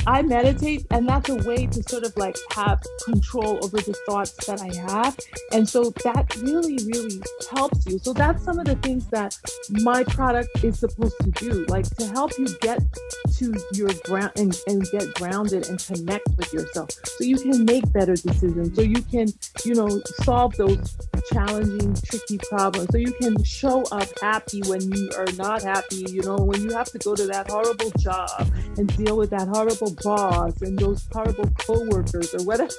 I meditate, and that's a way to sort of like have control over the thoughts that I have. And so that really, really helps you. So that's some of the things that my product is supposed to do, like to help you get to your ground and get grounded and connect with yourself so you can make better decisions, so you can, solve those challenging, tricky problems, so you can show up happy when you are not happy, when you have to go to that horrible job and deal with that horrible boss and those horrible coworkers or whatever,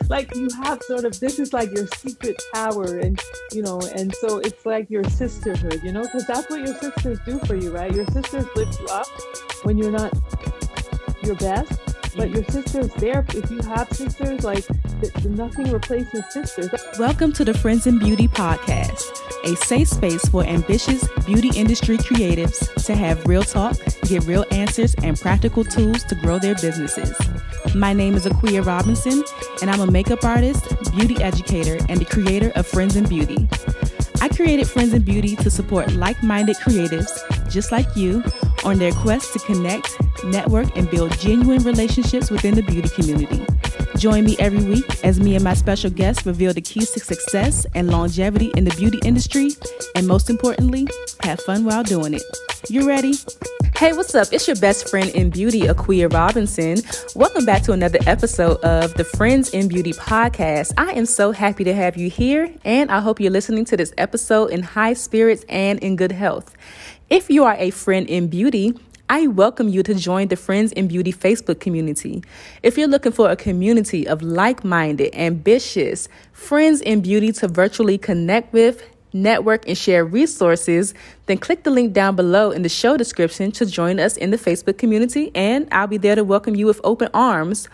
like you have sort of, this is like your secret power, and so it's like your sisterhood, because that's what your sisters do for you, right? Your sisters lift you up when you're not your best, but your sister's there. If you have sisters, like nothing replaces sisters. Welcome to the Friends in Beauty podcast, a safe space for ambitious beauty industry creatives to have real talk, get real answers, and practical tools to grow their businesses. My name is Aquia Robinson, and I'm a makeup artist, beauty educator, and the creator of Friends in Beauty. I created Friends in Beauty to support like-minded creatives just like you on their quest to connect, network, and build genuine relationships within the beauty community. Join me every week as me and my special guests reveal the keys to success and longevity in the beauty industry, and most importantly, have fun while doing it. You ready? Hey, what's up? It's your best friend in beauty, Aquia Robinson. Welcome back to another episode of the Friends in Beauty podcast. I am so happy to have you here, and I hope you're listening to this episode in high spirits and in good health. If you are a friend in beauty, I welcome you to join the Friends in Beauty Facebook community. If you're looking for a community of like-minded, ambitious friends in beauty to virtually connect with, network, and share resources, then click the link down below in the show description to join us in the Facebook community, and I'll be there to welcome you with open arms.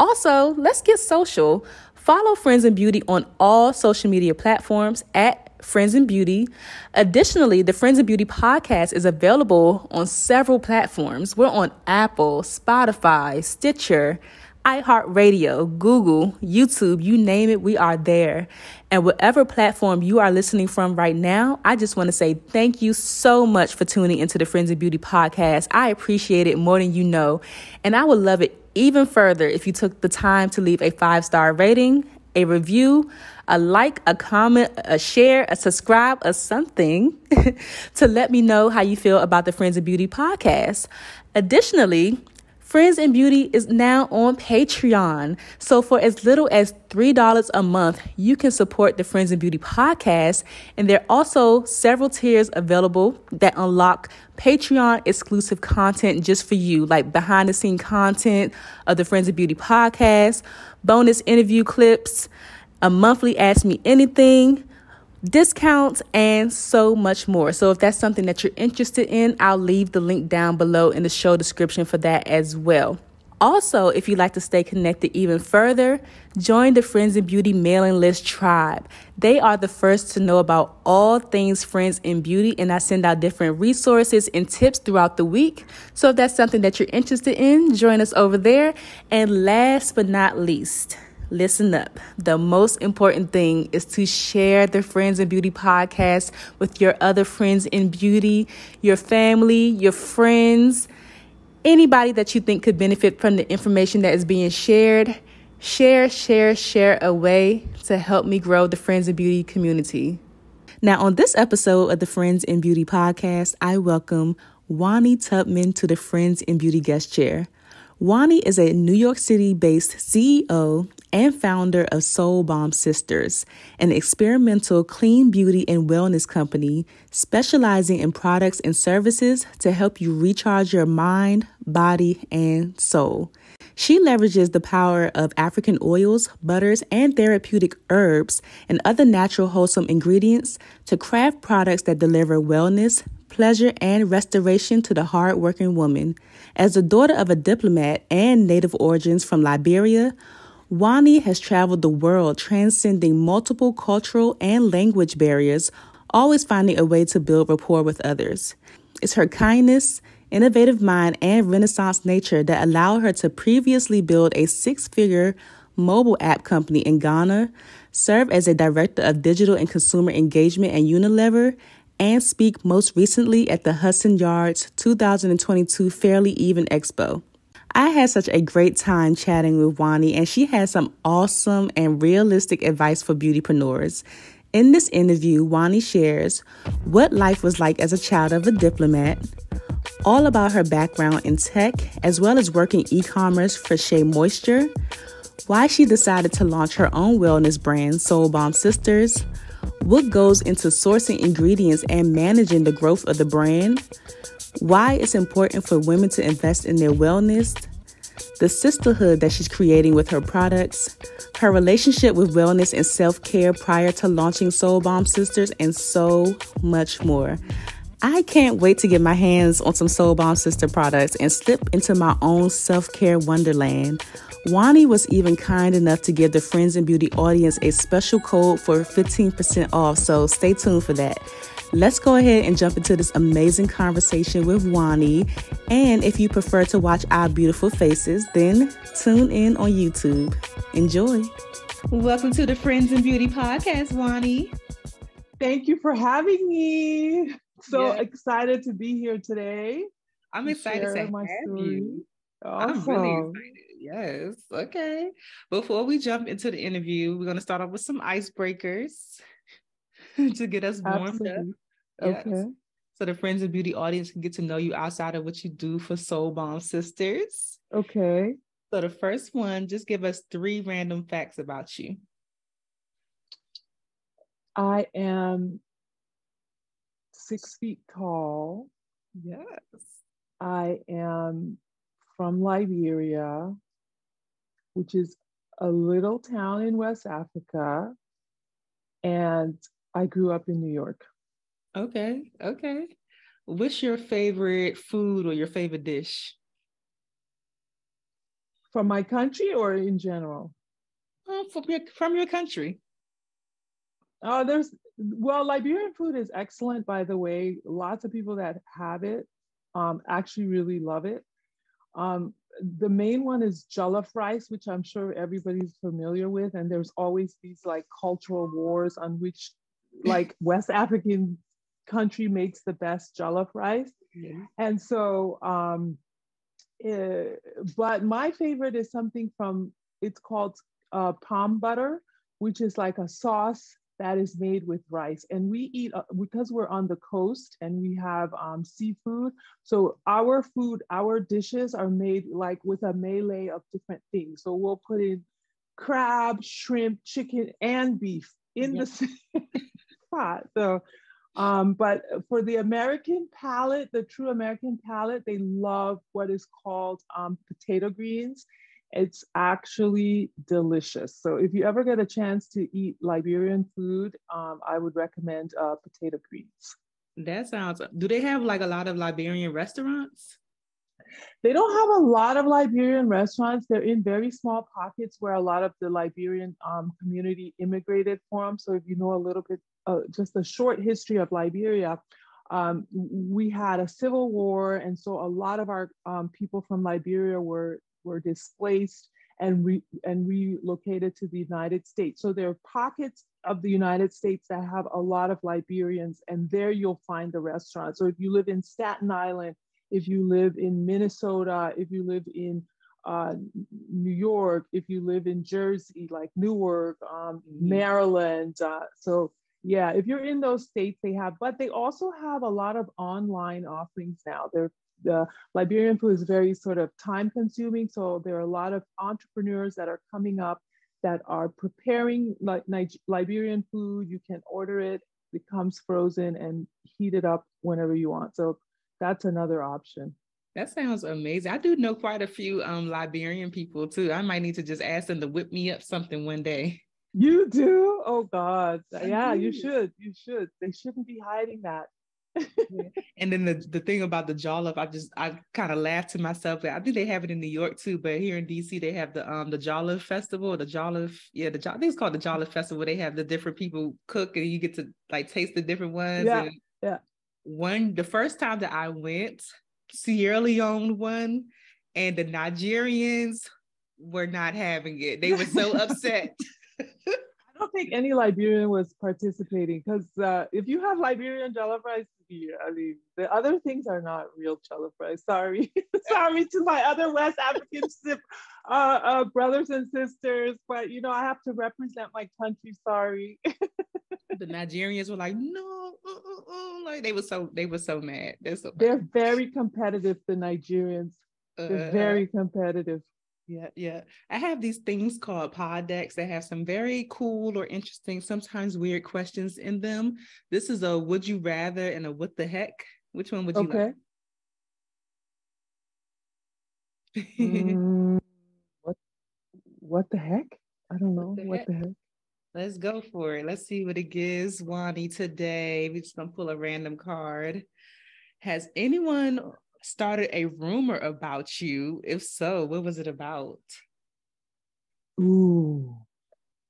Also, let's get social. Follow Friends in Beauty on all social media platforms at Friends in Beauty. Additionally, the Friends in Beauty podcast is available on several platforms. We're on Apple, Spotify, Stitcher, iHeartRadio, Google, YouTube, you name it, we are there. And whatever platform you are listening from right now, I just want to say thank you so much for tuning into the Friends in Beauty podcast. I appreciate it more than you know. And I would love it even further if you took the time to leave a 5-star rating, a review, a like, a comment, a share, a subscribe, or something to let me know how you feel about the Friends in Beauty podcast. Additionally, Friends in Beauty is now on Patreon. So for as little as $3 a month, you can support the Friends in Beauty podcast. And there are also several tiers available that unlock Patreon exclusive content just for you, like behind the scene content of the Friends in Beauty podcast, bonus interview clips, a monthly Ask Me Anything, discounts, and so much more. So if that's something that you're interested in, I'll leave the link down below in the show description for that as well. Also, if you'd like to stay connected even further, join the Friends in Beauty mailing list tribe. They are the first to know about all things Friends in Beauty, and I send out different resources and tips throughout the week. So if that's something that you're interested in, join us over there. And last but not least, listen up. The most important thing is to share the Friends in Beauty podcast with your other friends in beauty, your family, your friends, anybody that you think could benefit from the information that is being shared. Share away to help me grow the Friends in Beauty community. Now, on this episode of the Friends in Beauty podcast, I welcome Wahne Tubman to the Friends in Beauty guest chair. Wahne is a New York City-based CEO and founder of Balm Sisters, an experimental clean beauty and wellness company specializing in products and services to help you recharge your mind, body, and soul. She leverages the power of African oils, butters, and therapeutic herbs and other natural wholesome ingredients to craft products that deliver wellness, pleasure, and restoration to the hardworking woman. As the daughter of a diplomat and native origins from Liberia, Wahne has traveled the world transcending multiple cultural and language barriers, always finding a way to build rapport with others. It's her kindness, innovative mind, and Renaissance nature that allowed her to previously build a 6-figure mobile app company in Ghana, serve as a director of digital and consumer engagement at Unilever, and speak most recently at the Hudson Yards 2022 Fairly Even Expo. I had such a great time chatting with Wahne, and she has some awesome and realistic advice for beautypreneurs. In this interview, Wahne shares what life was like as a child of a diplomat, all about her background in tech, as well as working e-commerce for Shea Moisture, why she decided to launch her own wellness brand, Balm Sisters, what goes into sourcing ingredients and managing the growth of the brand, why it's important for women to invest in their wellness, the sisterhood that she's creating with her products, her relationship with wellness and self-care prior to launching Balm Sisters, and so much more. I can't wait to get my hands on some Balm Sister products and slip into my own self-care wonderland. Wahne was even kind enough to give the Friends in Beauty audience a special code for 15% off, so stay tuned for that. Let's go ahead and jump into this amazing conversation with Wahne. And if you prefer to watch our beautiful faces, then tune in on YouTube. Enjoy. Welcome to the Friends in Beauty podcast, Wahne. Thank you for having me. So excited to be here today. I'm excited to have you. Awesome. I'm really excited. Yes. Okay. Before we jump into the interview, we're going to start off with some icebreakers to get us warmed up. Yes. Okay. So the Friends of Beauty audience can get to know you outside of what you do for Balm Sisters. Okay. So the first one, just give us 3 random facts about you. I am 6 feet tall. Yes. I am from Liberia, which is a little town in West Africa. And I grew up in New York. Okay. What's your favorite food or your favorite dish? From my country or in general? From your country. Liberian food is excellent, by the way. Lots of people that have it actually really love it. The main one is jollof rice, which I'm sure everybody's familiar with. And there's always these like cultural wars on which like West African country makes the best jollof rice. Yeah. And so, but my favorite is something it's called palm butter, which is like a sauce that is made with rice. And we eat, because we're on the coast and we have seafood. So our dishes are made like with a melee of different things. So we'll put in crab, shrimp, chicken, and beef in the same pot. So, but for the American palate, the true American palate, they love what is called potato greens. It's actually delicious. So if you ever get a chance to eat Liberian food, I would recommend potato greens. That sounds, do they have like a lot of Liberian restaurants? They don't have a lot of Liberian restaurants. They're in very small pockets where a lot of the Liberian community immigrated from. So if you know a little bit, just a short history of Liberia, we had a civil war. And so a lot of our people from Liberia were displaced and relocated to the United States. So there are pockets of the United States that have a lot of Liberians, and there you'll find the restaurants. So if you live in Staten Island, if you live in Minnesota, if you live in New York, if you live in Jersey, like Newark, Maryland. So yeah, if you're in those states, but they also have a lot of online offerings now. The Liberian food is very sort of time consuming. So there are a lot of entrepreneurs that are coming up that are preparing like Liberian food. You can order it. It comes frozen and heat it up whenever you want. So that's another option. That sounds amazing. I do know quite a few Liberian people too. I might need to just ask them to whip me up something one day. You do? Oh God. Yeah, you should. You should. They shouldn't be hiding that. And then the thing about the jollof, I kind of laughed to myself. I think they have it in New York too, but here in DC they have the Jollof Festival, I think it's called the Jollof Festival. They have the different people cook and you get to like taste the different ones. Yeah. The first time that I went, Sierra Leone won, and the Nigerians were not having it. They were so upset. I don't think any Liberian was participating because if you have Liberian jollof rice, yeah, I mean, the other things are not real jollof rice. Sorry. Sorry to my other West African brothers and sisters, but you know, I have to represent my country. Sorry. The Nigerians were like, no, like they were so mad. They're very competitive, the Nigerians. They're very competitive. Yeah. I have these things called pod decks that have some very cool or interesting, sometimes weird questions in them. This is a would you rather and a what the heck. Which one would you like? What the heck? I don't know. What the heck? Let's go for it. Let's see what it gives Wahne today. We're just gonna pull a random card. Has anyone started a rumor about you? If so, what was it about? Ooh,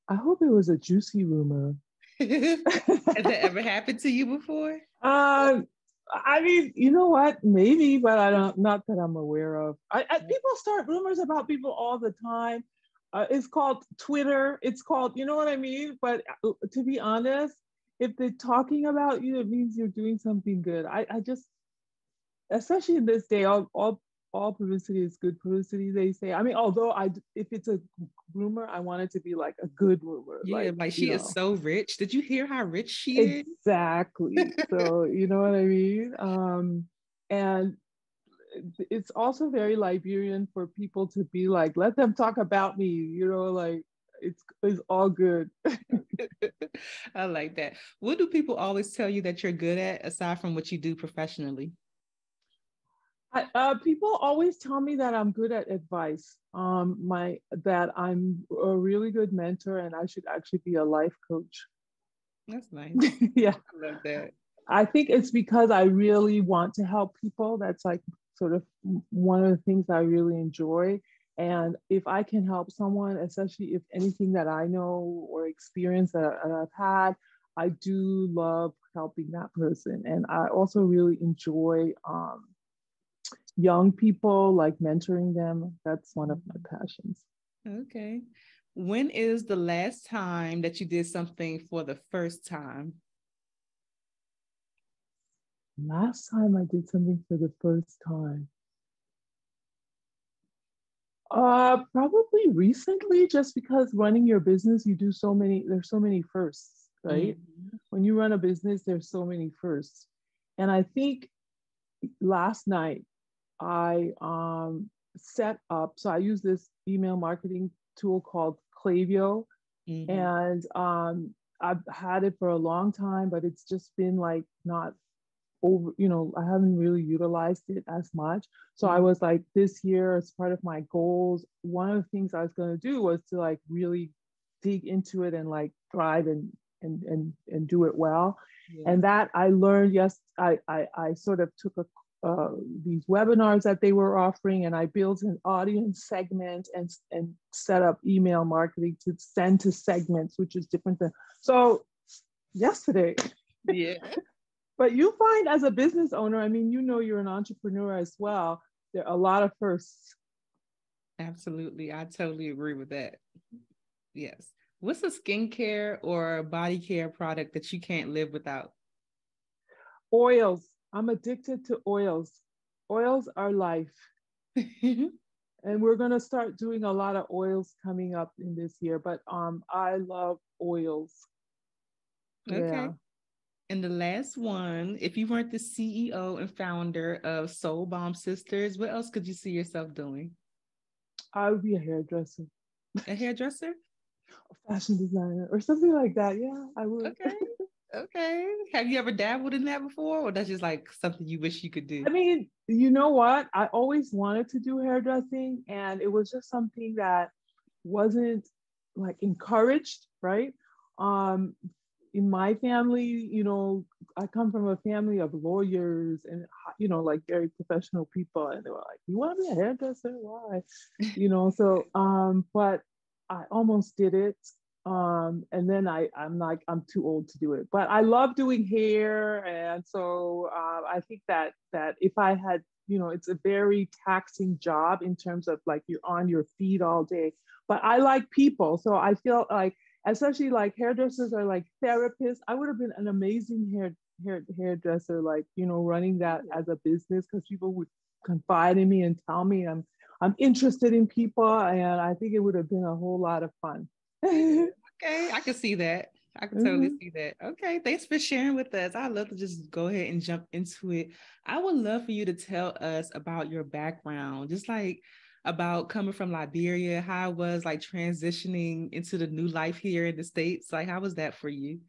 I hope it was a juicy rumor. Has that ever happened to you before? I mean, you know what? Maybe, but I don't. Not that I'm aware of. People start rumors about people all the time. It's called Twitter. It's called, you know what I mean? But to be honest, if they're talking about you, it means you're doing something good. I just, especially in this day, all publicity is good publicity, they say. I mean, although if it's a rumor, I want it to be like a good rumor. Yeah, like she is so rich. Did you hear how rich she is? Exactly. So you know what I mean? And it's also very Liberian for people to be like, let them talk about me, you know, like it's all good. I like that. What do people always tell you that you're good at aside from what you do professionally? People always tell me that I'm good at advice. That I'm a really good mentor and I should actually be a life coach. That's nice. Yeah. I love that. I think it's because I really want to help people. That's like sort of one of the things I really enjoy. And if I can help someone, especially if anything that I know or experience that I've had, I do love helping that person. And I also really enjoy young people, like mentoring them. That's one of my passions. Okay. When is the last time that you did something for the first time? Last time I did something for the first time. Probably recently, just because running your business, there's so many firsts, right? Mm-hmm. When you run a business, there's so many firsts. And I think last night I set up, so I use this email marketing tool called Klaviyo. Mm-hmm. And I've had it for a long time, but it's just been like not over, you know, I haven't really utilized it as much. So I was like, this year, as part of my goals, one of the things I was going to do was to like really dig into it and like thrive and do it well. Yeah. And that I learned, I sort of took these webinars that they were offering, and I built an audience segment and set up email marketing to send to segments, which is different than, so yesterday. Yeah. But you find as a business owner, I mean, you know, you're an entrepreneur as well. There are a lot of firsts. Absolutely. I totally agree with that. Yes. What's a skincare or body care product that you can't live without? Oils. I'm addicted to oils. Oils are life. And we're going to start doing a lot of oils coming up in this year, but I love oils. Okay. Yeah. And the last one, if you weren't the CEO and founder of Balm Sisters, what else could you see yourself doing? I would be a hairdresser. A hairdresser? A fashion designer or something like that. Yeah, I would. Okay. Have you ever dabbled in that before, or that's just like something you wish you could do? I mean, you know what? I always wanted to do hairdressing, and it was just something that wasn't like encouraged, right? In my family, you know, I come from a family of lawyers and, you know, like very professional people. And they were like, you want to be a hairdresser? Why? You know, so, but I almost did it. And then I'm too old to do it, but I love doing hair. And so I think that if I had, you know, it's a very taxing job in terms of like you're on your feet all day, but I like people. So I feel like especially like hairdressers are like therapists. I would have been an amazing hairdresser, like, you know, running that as a business, because people would confide in me and tell me I'm interested in people, and I think it would have been a whole lot of fun. Okay, I can see that. I can totally see that. Okay, thanks for sharing with us. I'd love to just go ahead and jump into it. I would love for you to tell us about your background, just like about coming from Liberia, how it was like transitioning into the new life here in the States. Like, how was that for you?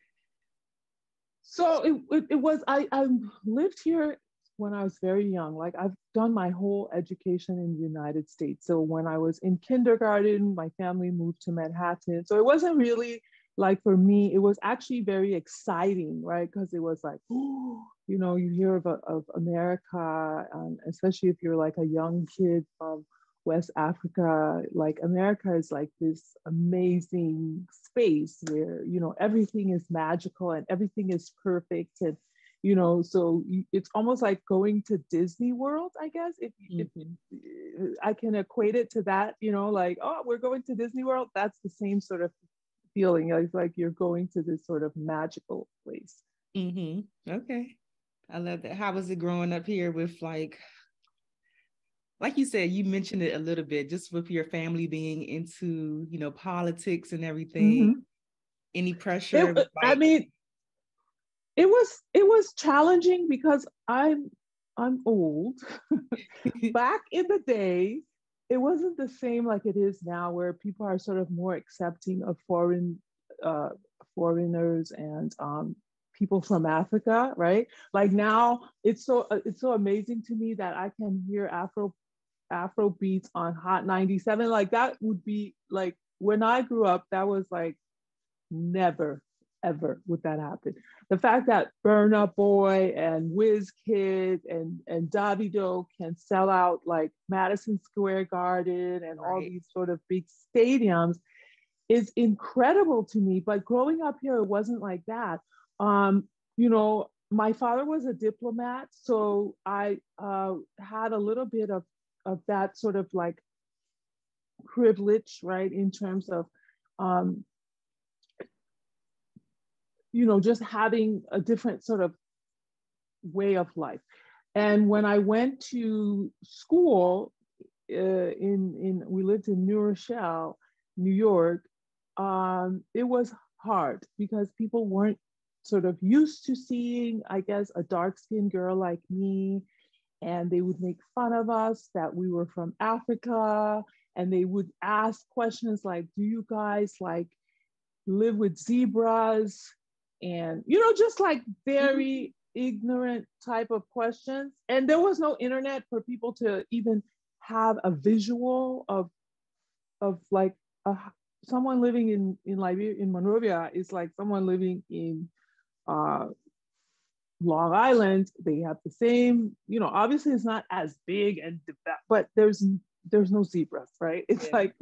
So it was, I lived here when I was very young. Like, I've done my whole education in the United States. So when I was in kindergarten, my family moved to Manhattan. So it wasn't really like, for me, it was actually very exciting, right? Because it was like, oh, you know, you hear of America, especially if you're like a young kid from West Africa. Like, America is like this amazing space where, you know, everything is magical and everything is perfect. And, you know, so it's almost like going to Disney World, I guess, if I can equate it to that, you know, like, oh, we're going to Disney World. That's the same sort of feeling. It's like you're going to this sort of magical place. Okay. I love that. How was it growing up here with like you said, you mentioned it a little bit, just with your family being into, you know, politics and everything. Any pressure? I mean, it was challenging because I'm old. Back in the day, it wasn't the same like it is now, where people are sort of more accepting of foreigners and people from Africa, right? Like, now it's so amazing to me that I can hear Afro beats on Hot 97. Like, that would be like, when I grew up, that was like, never ever would that happen. The fact that Burna Boy and Wizkid and Davido can sell out like Madison Square Garden and all these sort of big stadiums is incredible to me. But growing up here, it wasn't like that. You know, my father was a diplomat, so I had a little bit of that sort of like privilege, right, in terms of you know, just having a different sort of way of life. And when I went to school, we lived in New Rochelle, New York. It was hard because people weren't sort of used to seeing, I guess, a dark-skinned girl like me, and they would make fun of us that we were from Africa, and they would ask questions like, "Do you guys like live with zebras?" And, you know, just like very ignorant type of questions. And there was no internet for people to even have a visual of like someone living in Liberia, in Monrovia, is like someone living in Long Island. They have the same, you know, obviously it's not as big and but there's no zebras, right? It's like,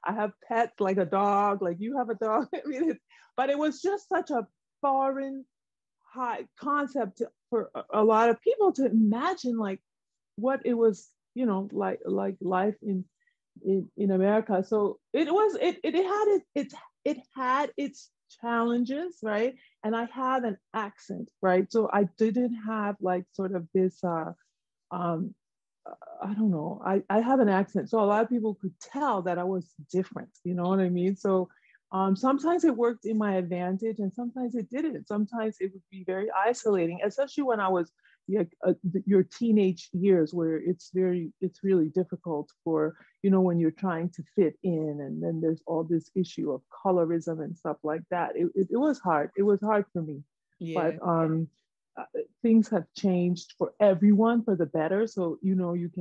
I have pets like a dog, like you have a dog. I mean, but it was just such a foreign high concept for a lot of people to imagine, like what it was, you know, like life in America. So it had its challenges, right? And I had an accent, right? So I didn't have like sort of this I don't know. I have an accent, so a lot of people could tell that I was different. You know what I mean? So sometimes it worked in my advantage, and sometimes it didn't. Sometimes it would be very isolating, especially when I was your teenage years, where it's really difficult for, you know, when you're trying to fit in, and then there's all this issue of colorism and stuff like that. It was hard. It was hard for me. But things have changed for everyone for the better. So, you know, you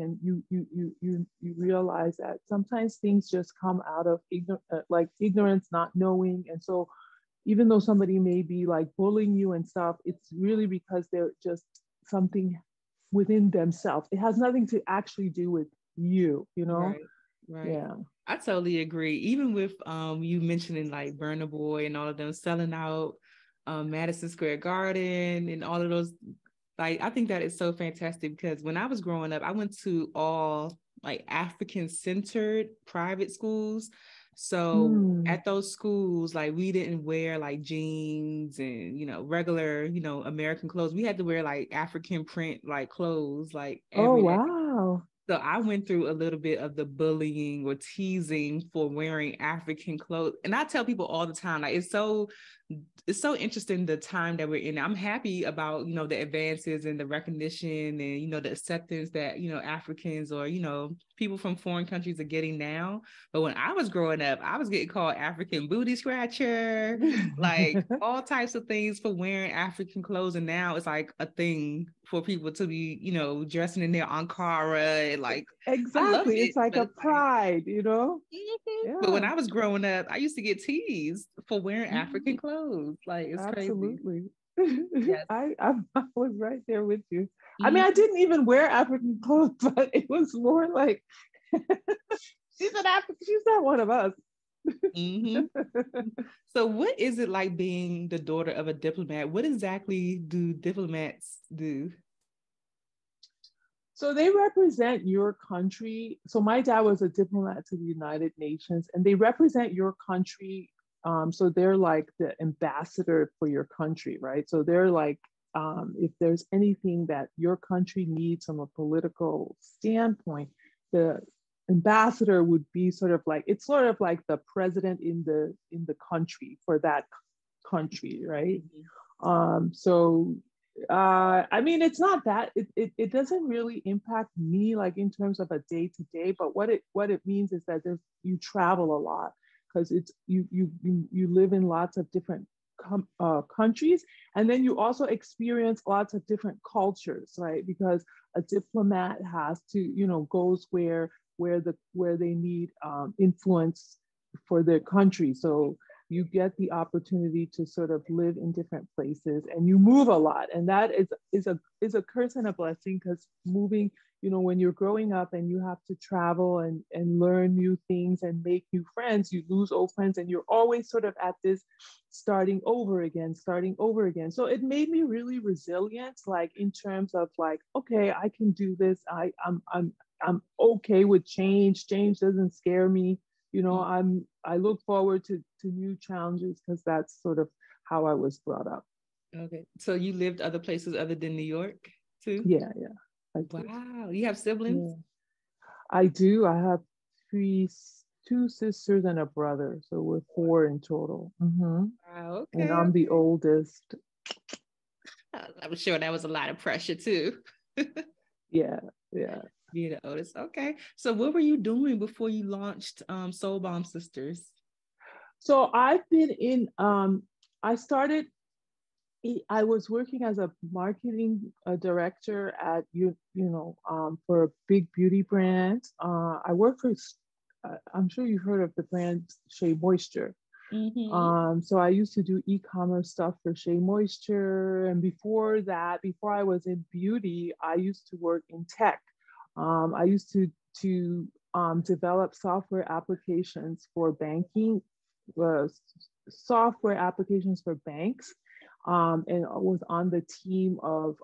realize that sometimes things just come out of ignorance, not knowing. And so even though somebody may be like bullying you and stuff, it's really because they're just something within themselves. It has nothing to actually do with you, you know? Right. Yeah. I totally agree. Even with you mentioning like Burna Boy and all of them selling out Madison Square Garden and all of those, like, I think that is so fantastic, because when I was growing up, I went to all like African centered private schools. So at those schools, like we didn't wear like jeans and, regular, American clothes. We had to wear like African print, like clothes, like Oh, every day. wow. So I went through a little bit of the bullying or teasing for wearing African clothes. And I tell people all the time, like it's so interesting the time that we're in. I'm happy about, the advances and the recognition and, the acceptance that, Africans or, people from foreign countries are getting now. But when I was growing up, I was getting called African booty scratcher, like all types of things for wearing African clothes. And now it's like a thing for people to be, dressing in their Ankara. Like, I love Exactly. it. It's like a But pride, but when Yeah, I was growing up, I used to get teased for wearing African mhm, clothes. Like, it's crazy. absolutely. Yes. I was right there with you. I mean, I Mhm. didn't even wear African clothes, but it was more like she's an African, she's not one of us. Mhm. So, what is it like being the daughter of a diplomat? What exactly do diplomats do? So they represent your country. So my dad was a diplomat to the United Nations, and they represent your country. So they're like the ambassador for your country, right? So they're like, if there's anything that your country needs from a political standpoint, the ambassador would be sort of like, it's sort of like the president in the country for that country, right? Mhm. So I mean, it's not that it doesn't really impact me like in terms of a day to day, but what it means is that you travel a lot because it's you live in lots of different countries, and then you also experience lots of different cultures, right? Because a diplomat has to goes where they need influence for their country, so you get the opportunity to sort of live in different places and you move a lot, and that is a curse and a blessing, because moving, when you're growing up and you have to travel and learn new things and make new friends, you lose old friends and you're always sort of at this starting over again. So it made me really resilient, like in terms of like, okay, I can do this. I'm okay with change doesn't scare me. I look forward to new challenges because that's sort of how I was brought up. Okay. So, you lived other places other than New York too? Yeah, I did. Wow. You have siblings? Yeah, I do. I have two sisters and a brother, so we're four in total. Wow. And Okay. I'm the Okay. oldest. I'm sure that was a lot of pressure too. Yeah, yeah. Being the oldest. Okay. So, what were you doing before you launched Soul Bomb Sisters? So I've been in. I started I was working as a marketing director at for a big beauty brand. I work for. I'm sure you've heard of the brand Shea Moisture. Mm-hmm. So I used to do e-commerce stuff for Shea Moisture, and before that, before I was in beauty, I used to work in tech. I used to develop software applications for banking, uh, software applications for banks, and I was on the team of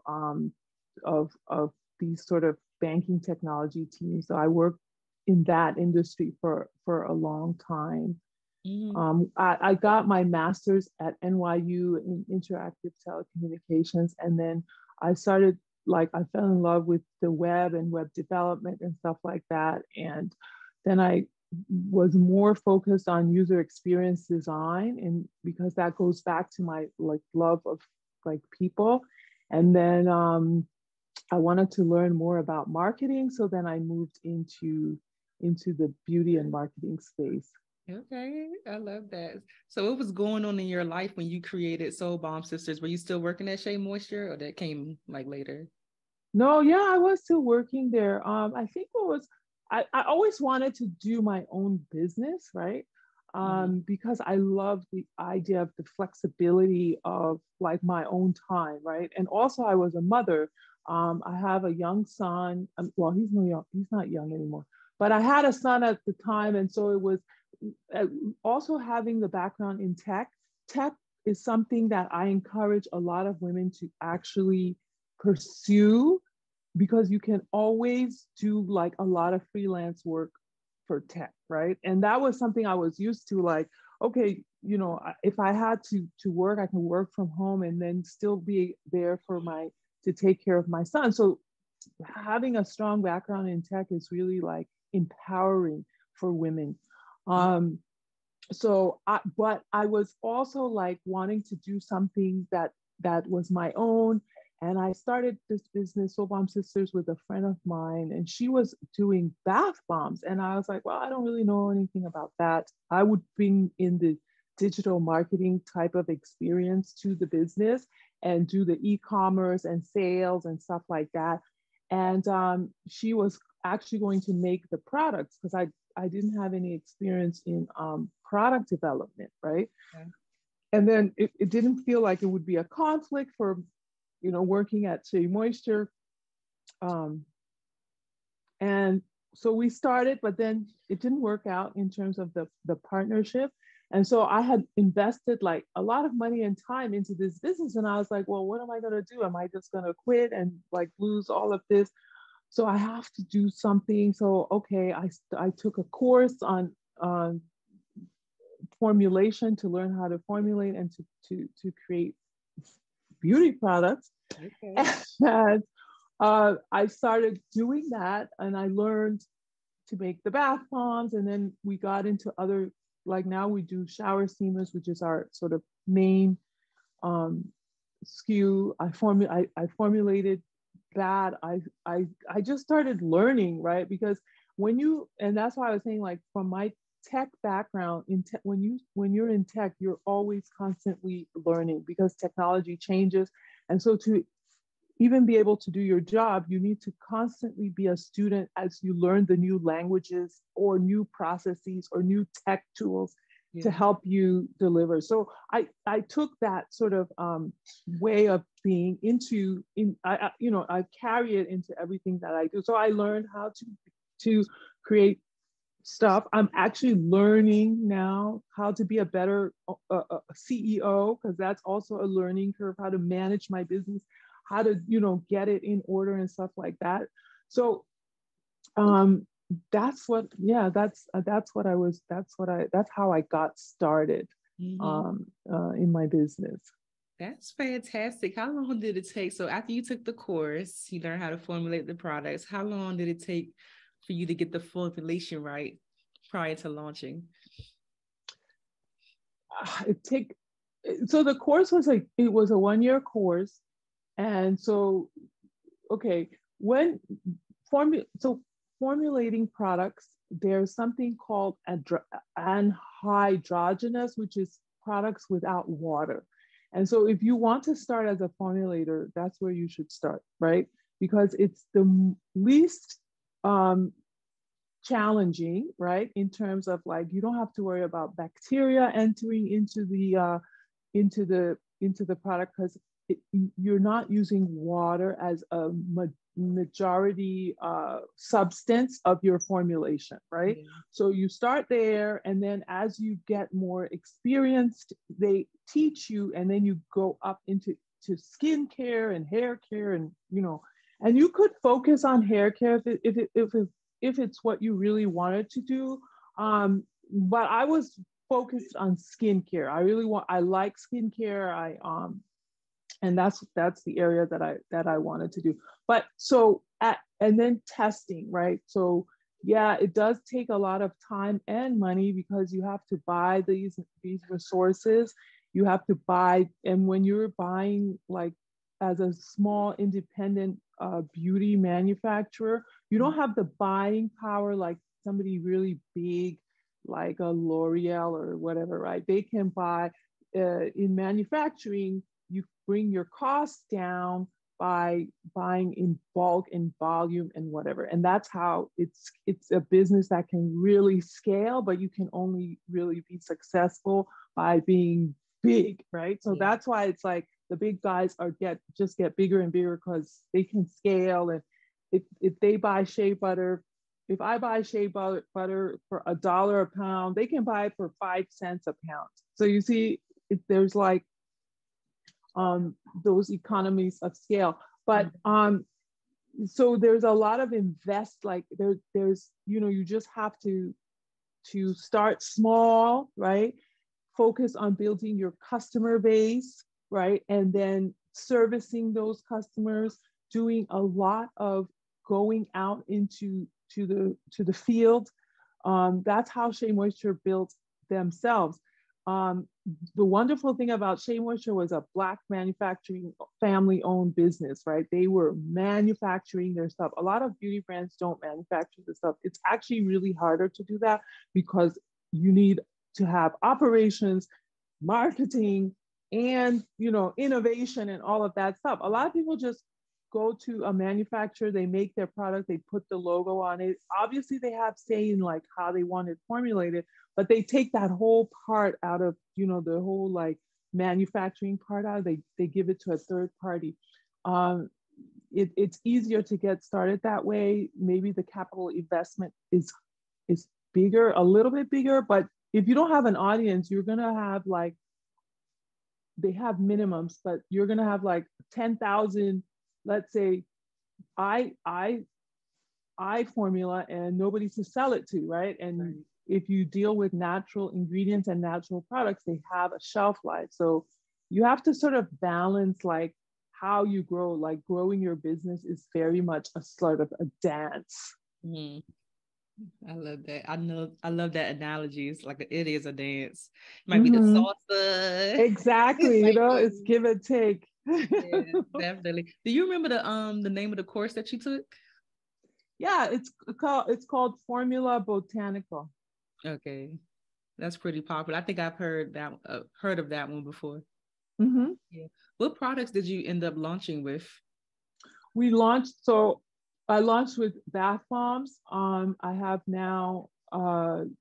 these sort of banking technology teams. So I worked in that industry for a long time. Mm-hmm. I got my master's at NYU in interactive telecommunications, and then I started I fell in love with the web and web development and stuff like that, and then I was more focused on user experience design, and because that goes back to my love of people, and then I wanted to learn more about marketing, so then I moved into the beauty and marketing space. Okay, I love that. So, what was going on in your life when you created Soul Bomb Sisters? Were you still working at Shea Moisture, or that came like later? No, yeah, I was still working there. I think I always wanted to do my own business, right? Mm-hmm. Because I love the idea of the flexibility of like my own time, right? And also I was a mother. I have a young son. Well, he's not young anymore, but I had a son at the time. And so it was also having the background in tech. Tech is something that I encourage a lot of women to actually pursue, because you can always do like a lot of freelance work for tech, right? And that was something I was used to, like, okay, you know, if I had to work, I can work from home and then still be there to take care of my son. So having a strong background in tech is really like empowering for women. But I was also like wanting to do something that was my own. And I started this business, Soul Balm Sisters, with a friend of mine, and she was doing bath bombs. And I was like, well, I don't really know anything about that. I would bring in the digital marketing type of experience to the business and do the e-commerce and sales and stuff like that. And she was actually going to make the products because I didn't have any experience in product development, right? Okay. And then it didn't feel like it would be a conflict for, you know, working at Shea Moisture. And so we started, but then it didn't work out in terms of the partnership. And so I had invested like a lot of money and time into this business. And I was like, well, what am I going to do? Am I just going to quit and like lose all of this? So I have to do something. So, okay, I took a course on formulation to learn how to formulate and to create beauty products. Okay. And I started doing that, and I learned to make the bath bombs. And then we got into other, like now we do shower steamers, which is our sort of main SKU. I formulated that. I just started learning, right? Because and that's why I was saying, like, from my tech background, when you're in tech, you're always constantly learning because technology changes. And so to even be able to do your job, you need to constantly be a student as you learn the new languages or new processes or new tech tools to help you deliver. So I took that sort of way of being I carry it into everything that I do. So I learned how to create stuff. I'm actually learning now how to be a better CEO, because that's also a learning curve, how to manage my business, how to, get it in order and stuff like that. So that's how I got started in my business. That's fantastic. How long did it take? So after you took the course, you learned how to formulate the products. How long did it take for you to get the formulation right prior to launching? So the course was it was a 1-year course. And so, okay, formulating products, there's something called anhydrogenous, which is products without water. And so if you want to start as a formulator, that's where you should start, right? Because it's the least challenging, right? In terms of, like, you don't have to worry about bacteria entering into the product, because you're not using water as a majority substance of your formulation, right? Mm-hmm. So you start there, and then as you get more experienced, they teach you, and then you go up into skin care and hair care, and and you could focus on hair care if it's what you really wanted to do. But I was focused on skincare. I like skincare. And that's the area that I wanted to do. But and then testing, right? So yeah, it does take a lot of time and money, because you have to buy these resources. You have to buy, and when you're buying, like, as a small independent beauty manufacturer, you don't have the buying power like somebody really big, like a L'Oreal or whatever, right? They can buy in manufacturing. You bring your costs down by buying in bulk and volume and whatever. And that's how it's a business that can really scale, but you can only really be successful by being big, right? So that's why it's like the big guys just get bigger and bigger, because they can scale. And if they buy shea butter, if I buy shea butter for $1 a pound, they can buy it for 5 cents a pound. So you see, there's like those economies of scale. But so there's a lot of like there's, you just have to start small, right? Focus on building your customer base, right? And then servicing those customers, doing a lot of going out into the field. That's how Shea Moisture built themselves. The wonderful thing about Shea Moisture was a Black manufacturing family-owned business, right? They were manufacturing their stuff. A lot of beauty brands don't manufacture the stuff. It's actually really harder to do that because you need to have operations, marketing, and innovation and all of that stuff. A lot of people just go to a manufacturer, they make their product, they put the logo on it. Obviously, they have say in like how they want it formulated, but they take that whole part out of, the whole like manufacturing part out. They give it to a third party. It's easier to get started that way. Maybe the capital investment is bigger, a little bit bigger, but if you don't have an audience, you're gonna have like, they have minimums, but you're gonna have like 10,000, let's say, I formula and nobody to sell it to, right? And right. If you deal with natural ingredients and natural products, they have a shelf life. So you have to sort of balance like how you grow. Like growing your business is very much a sort of a dance. Mm-hmm. I love that. I love that analogy. It's like it is a dance. It might be the salsa. Exactly. It's give and take. Yeah, definitely. Do you remember the name of the course that you took? Yeah, it's called Formula Botanical. Okay, that's pretty popular. I think I've heard of that one before. Mm-hmm. Yeah. What products did you end up launching with? I launched with bath bombs. I have now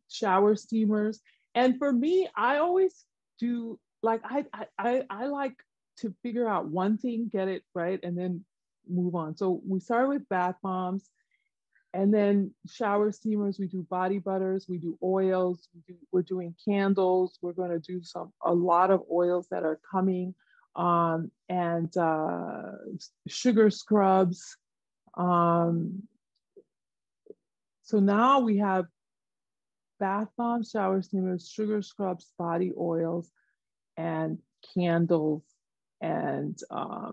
shower steamers, and for me, I always do like I like to figure out one thing, get it right, and then move on. So we started with bath bombs, and then shower steamers. We do body butters, we do oils, we're doing candles. We're going to do a lot of oils that are coming, and sugar scrubs. So now we have bath bombs, shower steamers, sugar scrubs, body oils, and candles. And I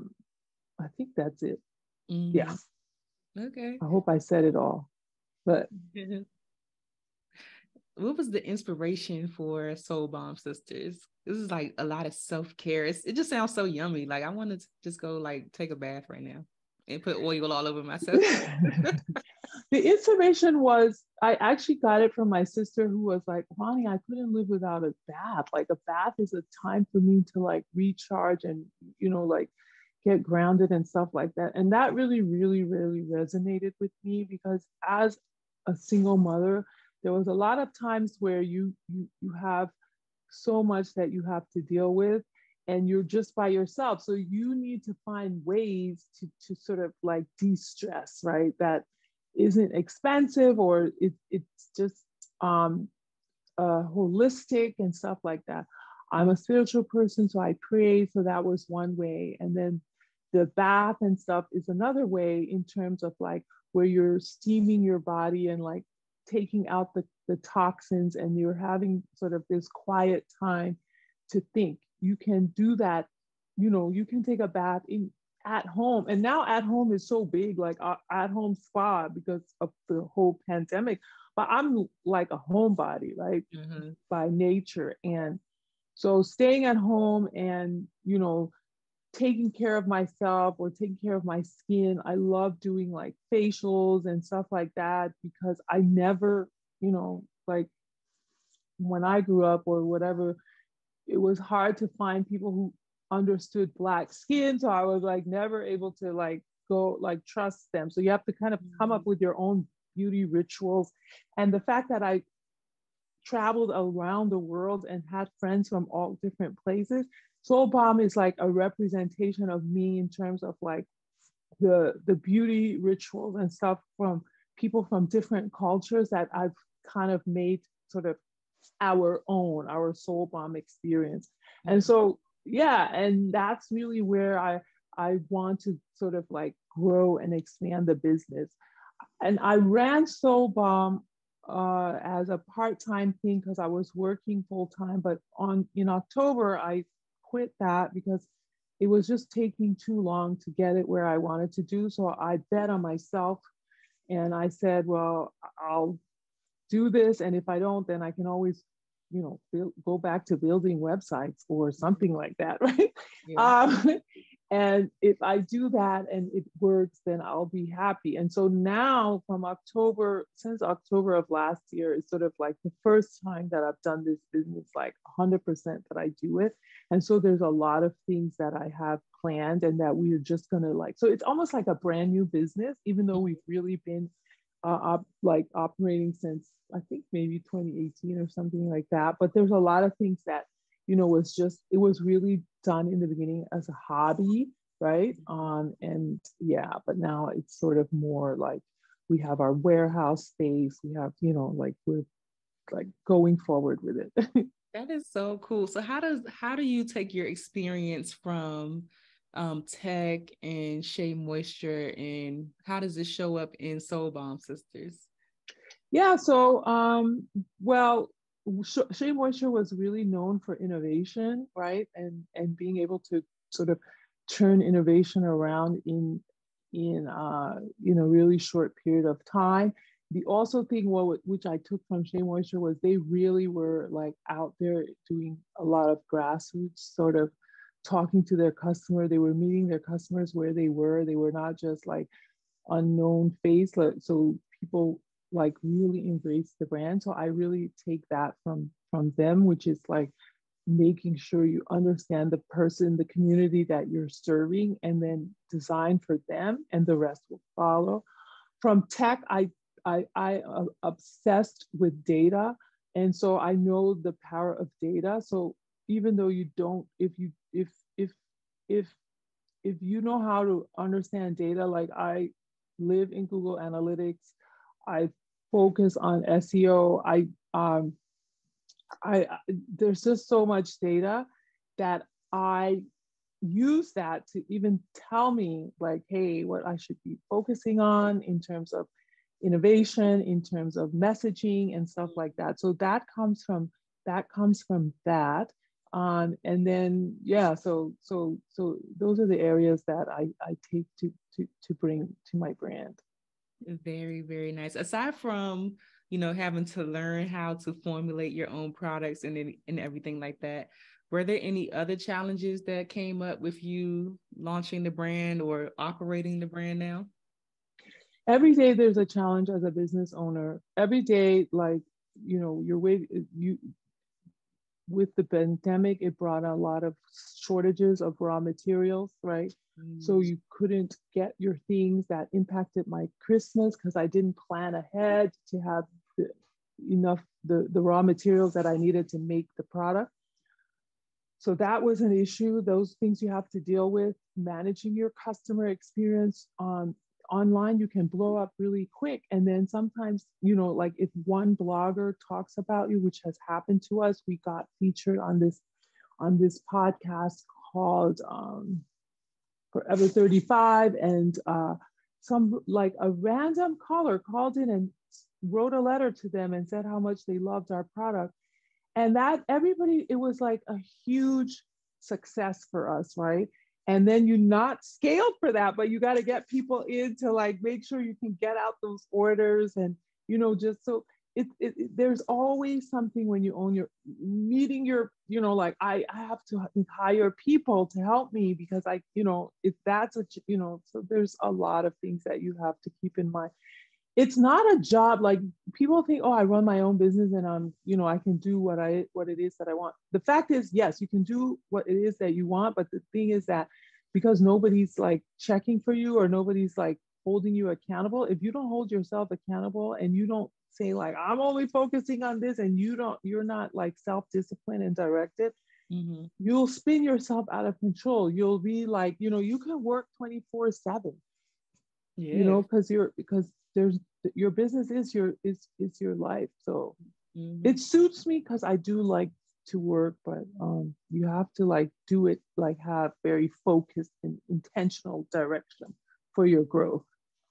think that's it. Mm-hmm. Yeah. Okay. I hope I said it all. But what was the inspiration for Soul Balm Sisters? This is like a lot of self-care. It just sounds so yummy. Like I want to just go like take a bath right now and put oil all over myself. The inspiration was, I actually got it from my sister who was like, Wahne, I couldn't live without a bath. Like a bath is a time for me to like recharge and, like get grounded and stuff like that. And that really, really, really resonated with me because as a single mother, there was a lot of times where you have so much that you have to deal with and you're just by yourself. So you need to find ways to sort of like de-stress, right? That isn't expensive or it's just holistic and stuff like that. I'm a spiritual person, so I pray. So that was one way. And then the bath and stuff is another way in terms of like where you're steaming your body and like taking out the toxins and you're having sort of this quiet time to think. You can do that, you can take a bath at home. And now at home is so big, like at home spa because of the whole pandemic. But I'm like a homebody, right? Mm-hmm. By nature. And so staying at home and, taking care of myself or taking care of my skin. I love doing like facials and stuff like that because I never, like when I grew up or whatever, it was hard to find people who understood Black skin. So I was like never able to like go like trust them. So you have to kind of come up with your own beauty rituals. And the fact that I traveled around the world and had friends from all different places, Soul Balm is like a representation of me in terms of like the beauty rituals and stuff from people from different cultures that I've kind of made sort of our own, our Soul Balm experience. And so, yeah, and that's really where I want to sort of like grow and expand the business. And I ran Soul Balm as a part-time thing because I was working full-time. But in October, I quit that because it was just taking too long to get it where I wanted to do. So I bet on myself, and I said, well, I'll do this, and if I don't, then I can always, go back to building websites or something like that, right? Yeah. And if I do that and it works, then I'll be happy. And so now since October of last year, it's sort of like the first time that I've done this business, like 100% that I do it. And so there's a lot of things that I have planned and that we are just going to so it's almost like a brand new business, even though we've really been operating since I think maybe 2018 or something like that. But there's a lot of things that, it was really done in the beginning as a hobby, right? And yeah, but now it's sort of more like we have our warehouse space. We have, we're like going forward with it. That is so cool. So how do you take your experience from tech and Shea Moisture, and how does it show up in Soul Balm Sisters? Yeah, so Shea Moisture was really known for innovation, right? And being able to sort of turn innovation around in a really short period of time. The also thing which I took from Shea Moisture was they really were like out there doing a lot of grassroots sort of talking to their customer. They were meeting their customers where they were. They were not just like unknown face. So people like really embrace the brand. So I really take that from them, which is like making sure you understand the person, the community that you're serving, and then design for them, and the rest will follow. From tech, I obsessed with data, and so I know the power of data. So even though you don't, if you know how to understand data, like I live in Google Analytics, I focus on SEO. There's just so much data that I use that to even tell me like, hey, what I should be focusing on in terms of innovation, in terms of messaging and stuff like that. So that comes from that. And then, yeah, so those are the areas that I take to bring to my brand. Very, very nice. Aside from, having to learn how to formulate your own products and everything like that, were there any other challenges that came up with you launching the brand or operating the brand now? Every day there's a challenge as a business owner. Every day, like, with the pandemic, it brought a lot of shortages of raw materials, right? So you couldn't get your things. That impacted my Christmas because I didn't plan ahead to have the raw materials that I needed to make the product. So that was an issue. Those things you have to deal with. Managing your customer experience online, you can blow up really quick. And then sometimes, like if one blogger talks about you, which has happened to us, we got featured on this podcast called Forever 35, and a random caller called in and wrote a letter to them and said how much they loved our product. And that it was like a huge success for us, right? And then you not scaled for that, but you got to get people in to like make sure you can get out those orders, and just so there's always something when you own meeting your, like I have to hire people to help me because if that's so there's a lot of things that you have to keep in mind. It's not a job. Like people think, oh, I run my own business and I can do what it is that I want. The fact is, yes, you can do what it is that you want. But the thing is that because nobody's like checking for you or nobody's like holding you accountable, if you don't hold yourself accountable and you don't say like, I'm only focusing on this, and you're not like self-disciplined and directed, you'll spin yourself out of control. You'll be like, you can work 24/7, because your business is your life. So it suits me because I do like to work, but you have to like do it, like have very focused and intentional direction. for your growth.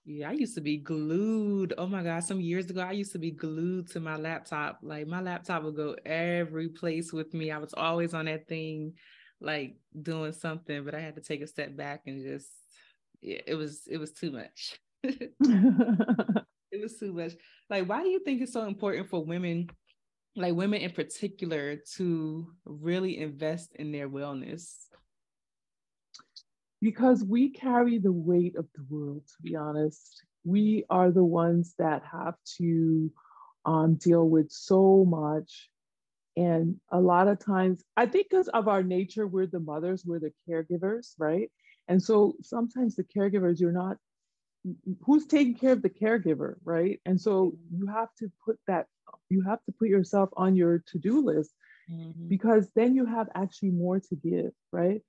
Yeah, I used to be glued. Oh my God, some years ago, I used to be glued to my laptop. Like my laptop would go every place with me. I was always on that thing, like doing something, but I had to take a step back and just, yeah, it was too much. It was too much. Like, why do you think it's so important for women, like women in particular, to really invest in their wellness? Because we carry the weight of the world, to be honest. We are the ones that have to deal with so much. And a lot of times, I think because of our nature, we're the mothers, we're the caregivers, right? And so sometimes the caregivers, you're not, who's taking care of the caregiver, right? And so you have to put yourself on your to-do list, because then you have actually more to give, right?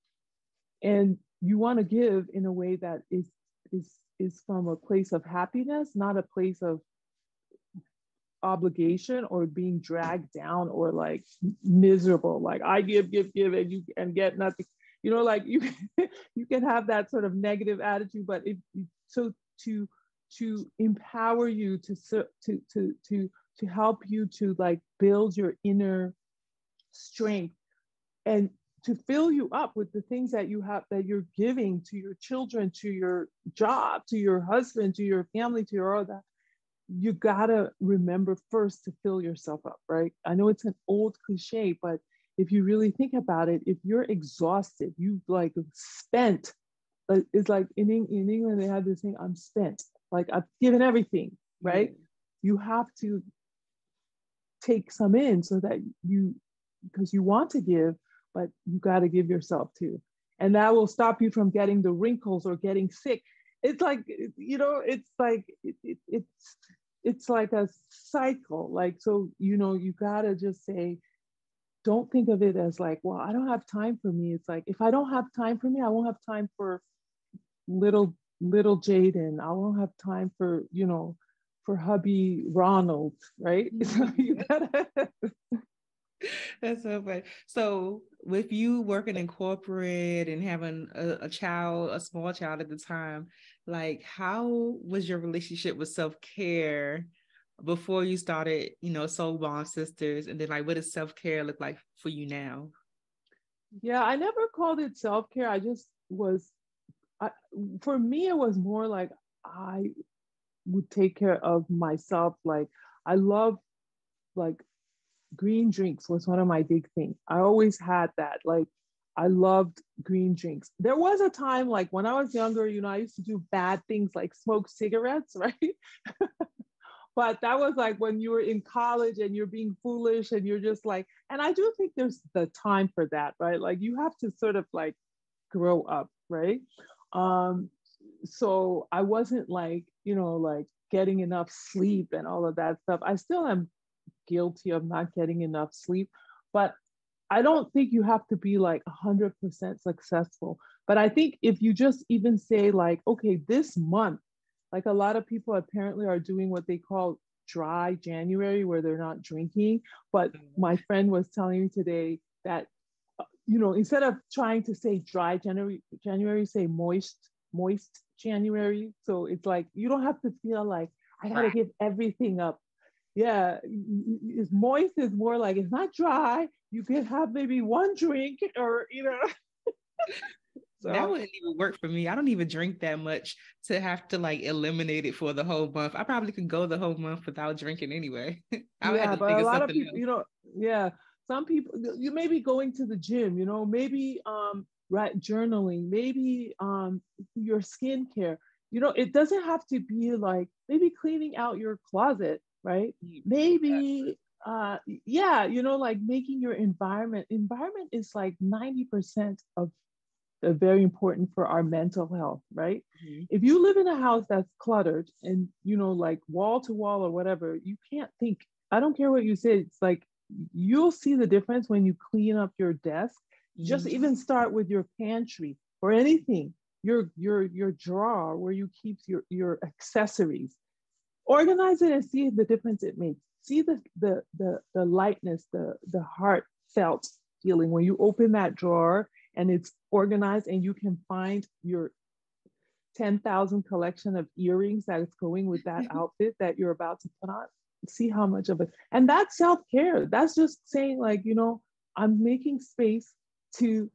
And you want to give in a way that is from a place of happiness, not a place of obligation or being dragged down or like miserable. Like I give, and you and get nothing. Like you you can have that sort of negative attitude, but so to empower you to help you to like build your inner strength and to fill you up with the things that you have, that you're giving to your children, to your job, to your husband, to your family, to your other. You gotta remember first to fill yourself up, right? I know it's an old cliche, but if you really think about it, if you're exhausted, you like spent, it's like in England, they have this thing, I'm spent. Like I've given everything, right? Mm. You have to take some in so that because you want to give, but you got to give yourself too. And that will stop you from getting the wrinkles or getting sick. It's like, it's like, it's like a cycle. Like, so, you got to just say, don't think of it as like, well, I don't have time for me. It's like, if I don't have time for me, I won't have time for little Jaden. I won't have time for, for hubby Ronald, right? So you gotta That's so funny. So with you working in corporate and having a small child at the time, like how was your relationship with self-care before you started, Soul Bond Sisters? And then like, what does self-care look like for you now? Yeah, I never called it self-care. For me, it was more like I would take care of myself. Like I love like green drinks was one of my big things. I always had that. Like I loved green drinks. There was a time like when I was younger, I used to do bad things like smoke cigarettes, right? But that was like when you were in college and you're being foolish and you're just like, and I do think there's the time for that, right? Like you have to sort of like grow up, right? So I wasn't like, like getting enough sleep and all of that stuff. I still am guilty of not getting enough sleep, but I don't think you have to be like 100% successful. But I think if you just even say like, okay, this month, like a lot of people apparently are doing what they call dry January, where they're not drinking. But my friend was telling me today that, instead of trying to say dry January, say moist January. So it's like, you don't have to feel like I got to give everything up. Yeah, it's moist is more like it's not dry. You can have maybe one drink or, So that wouldn't even work for me. I don't even drink that much to have to like eliminate it for the whole month. I probably could go the whole month without drinking anyway. Yeah, but a lot of people, some people, you may be going to the gym, maybe right, journaling, maybe your skincare. It doesn't have to be like maybe cleaning out your closet, right? Maybe like making your environment is like 90% of very important for our mental health, right? Mm-hmm. If you live in a house that's cluttered and like wall to wall or whatever, you can't think. I don't care what you say. It's like you'll see the difference when you clean up your desk. Mm-hmm. Just even start with your pantry or anything, your drawer where you keep your accessories. Organize it and see the difference it makes. See the lightness, the heartfelt feeling when you open that drawer and it's organized and you can find your 10,000 collection of earrings that is going with that outfit that you're about to put on. See how much of it. And that's self-care. That's just saying, like, I'm making space to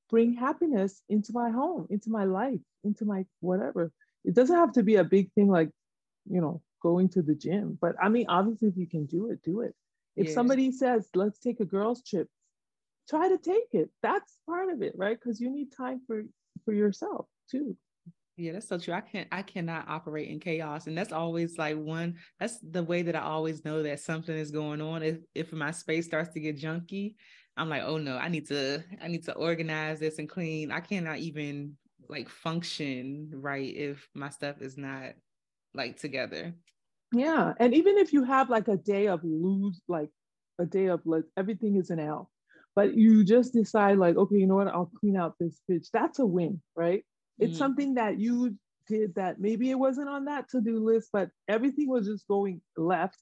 bring happiness into my home, into my life, into my whatever. It doesn't have to be a big thing like, going to the gym. But I mean, obviously, if you can do it, do it. If somebody says, let's take a girls' trip, try to take it. That's part of it, right? Because you need time for yourself too. Yeah, that's so true. I cannot operate in chaos. And that's always like that's the way that I always know that something is going on. If my space starts to get junky, I'm like, oh no, I need to organize this and clean. I cannot even like function right if my stuff is not like together. Yeah. And even if you have like a day of like a day of like everything is an L, but you just decide like, okay, you know what, I'll clean out this fridge. That's a win, right? It's something that you did that maybe it wasn't on that to-do list, but everything was just going left.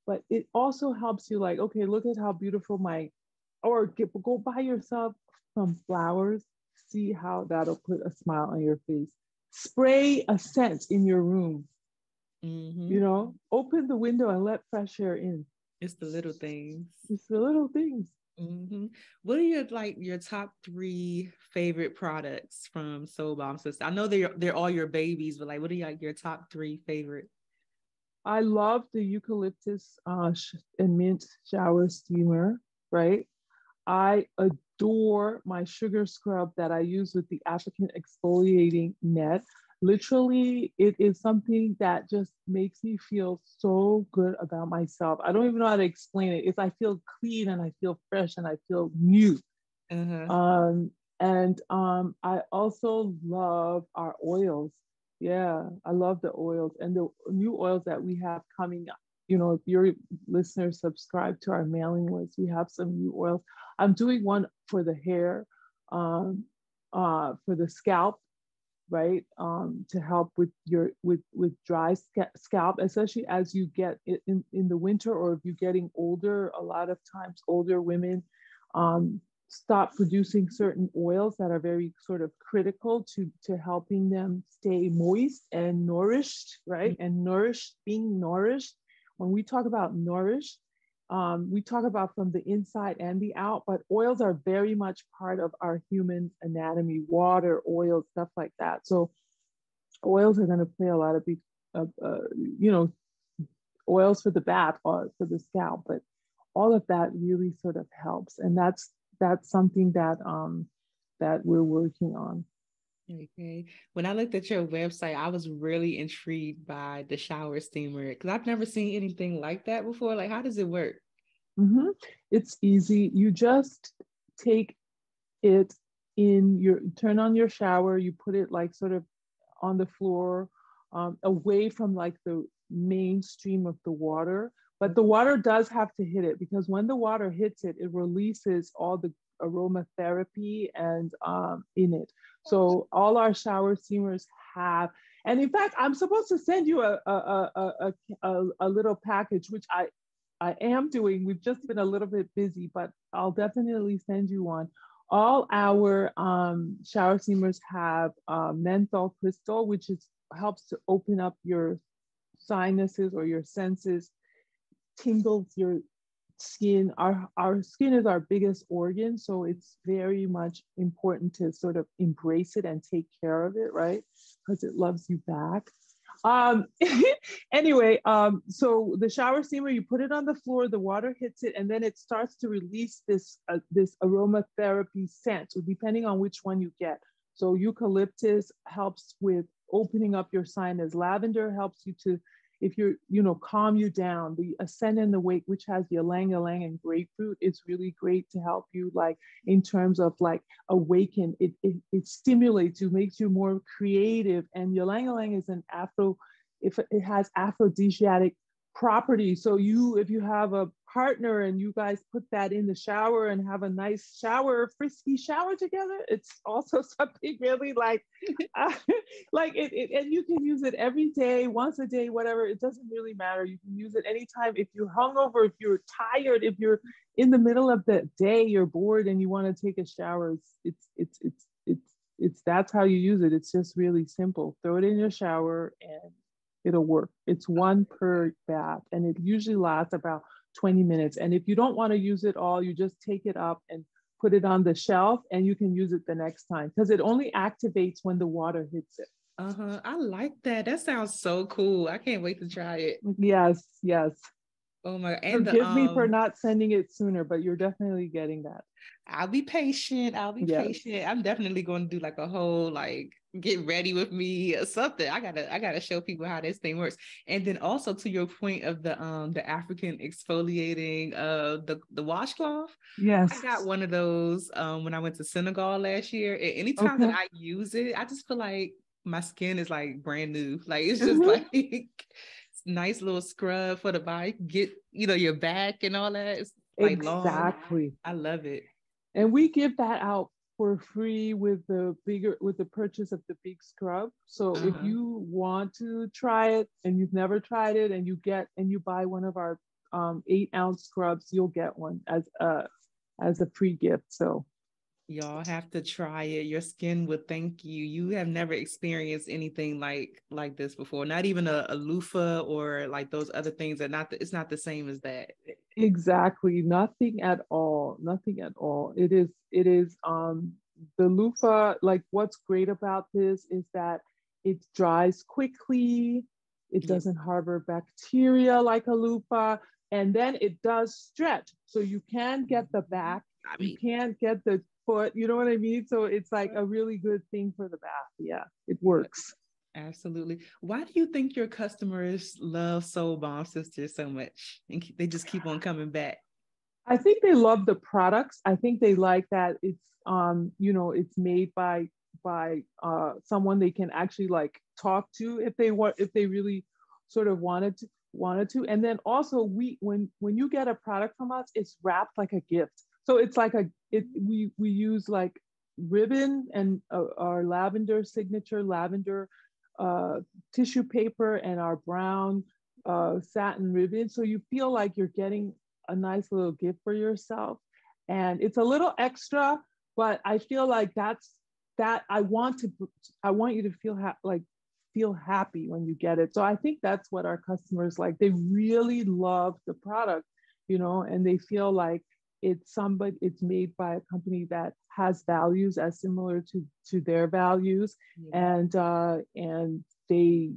But it also helps you like, okay, look at how beautiful go buy yourself some flowers, see how that'll put a smile on your face. Spray a scent in your room. Open the window and let fresh air in. It's the little things. It's the little things. What are your top 3 favorite products from Soul Balm Sister? I know they're all your babies, but like, what are your top 3 favorite? I love the eucalyptus and mint shower steamer, right? I adore my sugar scrub that I use with the African exfoliating net. Literally, it is something that just makes me feel so good about myself. I don't even know how to explain it. It's I feel clean and I feel fresh and I feel new. I also love our oils. Yeah, I love the oils and the new oils that we have coming up. If your listeners subscribe to our mailing list, we have some new oils. I'm doing one for the hair, for the scalp, right? To help with your with dry scalp, especially as you get in the winter, or if you're getting older. A lot of times, older women stop producing certain oils that are very sort of critical to helping them stay moist and nourished, right? And being nourished. When we talk about nourished, we talk about from the inside and the out, but oils are very much part of our human anatomy, water, oil, stuff like that. So oils are going to play a lot of big, oils for the bath or for the scalp, but all of that really sort of helps. And that's something that we're working on. Okay. When I looked at your website, I was really intrigued by the shower steamer because I've never seen anything like that before. Like, how does it work? It's easy. You just take it turn on your shower, you put it like sort of on the floor, away from like the mainstream of the water. But the water does have to hit it, because when the water hits it, it releases all the aromatherapy and in it. So all our shower steamers have, and in fact, I'm supposed to send you a little package, which I am doing. We've just been a little bit busy, but I'll definitely send you one. All our shower steamers have menthol crystal, which helps to open up your sinuses or your senses, tingles your skin. Our skin is our biggest organ, so it's very much important to sort of embrace it and take care of it, right? Because it loves you back. Anyway, so the shower steamer, you put it on the floor, the water hits it, and then it starts to release this aromatherapy scent, so depending on which one you get. So eucalyptus helps with opening up your sinus. Lavender helps you to, if you're, calm you down. The Ascend and the Wake, which has ylang ylang and grapefruit, is really great to help you, like in terms of like awaken. It stimulates you, makes you more creative. And ylang ylang is it has aphrodisiac properties. So if you have a partner and you guys put that in the shower and have a nice frisky shower together, it's also something really like it, and you can use it every day, once a day, whatever. It doesn't really matter. You can use it anytime. If you're hungover, if you're tired, if you're in the middle of the day, you're bored and you want to take a shower, it's that's how you use it. It's just really simple. Throw it in your shower and it'll work. It's one per bath, and it usually lasts about 20 minutes. And if you don't want to use it all, you just take it up and put it on the shelf, and you can use it the next time, because it only activates when the water hits it. I like that. That sounds so cool. I can't wait to try it. Yes, yes. Oh my, and Forgive me for not sending it sooner, but you're definitely getting that. I'll be patient. Yes. Patient. I'm definitely going to do like a whole like get ready with me or something. I gotta show people how this thing works. And then also to your point of the African exfoliating the washcloth. Yes. I got one of those when I went to Senegal last year. And anytime Okay. that I use it, I just feel like my skin is like brand new. Like it's just like nice little scrub for the body. Get your back and all that. It's like exactly. long. I love it. And we give that out for free with the purchase of the big scrub. So if you want to try it and you've never tried it, and you buy one of our 8-ounce scrubs, you'll get one as a free gift. So y'all have to try it. Your skin would thank you. You have never experienced anything like this before. Not even a loofah or like those other things it's not the same as that. Exactly. Nothing at all. Nothing at all. It is the loofah, like what's great about this is that it dries quickly. It doesn't harbor bacteria like a loofah. And then it does stretch. So you can get the back, you can't get the foot, you know what I mean? So it's like a really good thing for the bath. Yeah, it works. Absolutely. Why do you think your customers love Soul Balm Sisters so much and they just keep on coming back? I think they love the products. I think they like that it's it's made by someone they can actually like talk to if they really sort of wanted to. And then also when you get a product from us, it's wrapped like a gift. So it's like we use like ribbon and our lavender signature lavender tissue paper and our brown satin ribbon. So you feel like you're getting a nice little gift for yourself. And it's a little extra, but I feel like I want you to feel happy when you get it. So I think that's what our customers like. They really love the product, and they feel like it's made by a company that has values as similar to their values. And they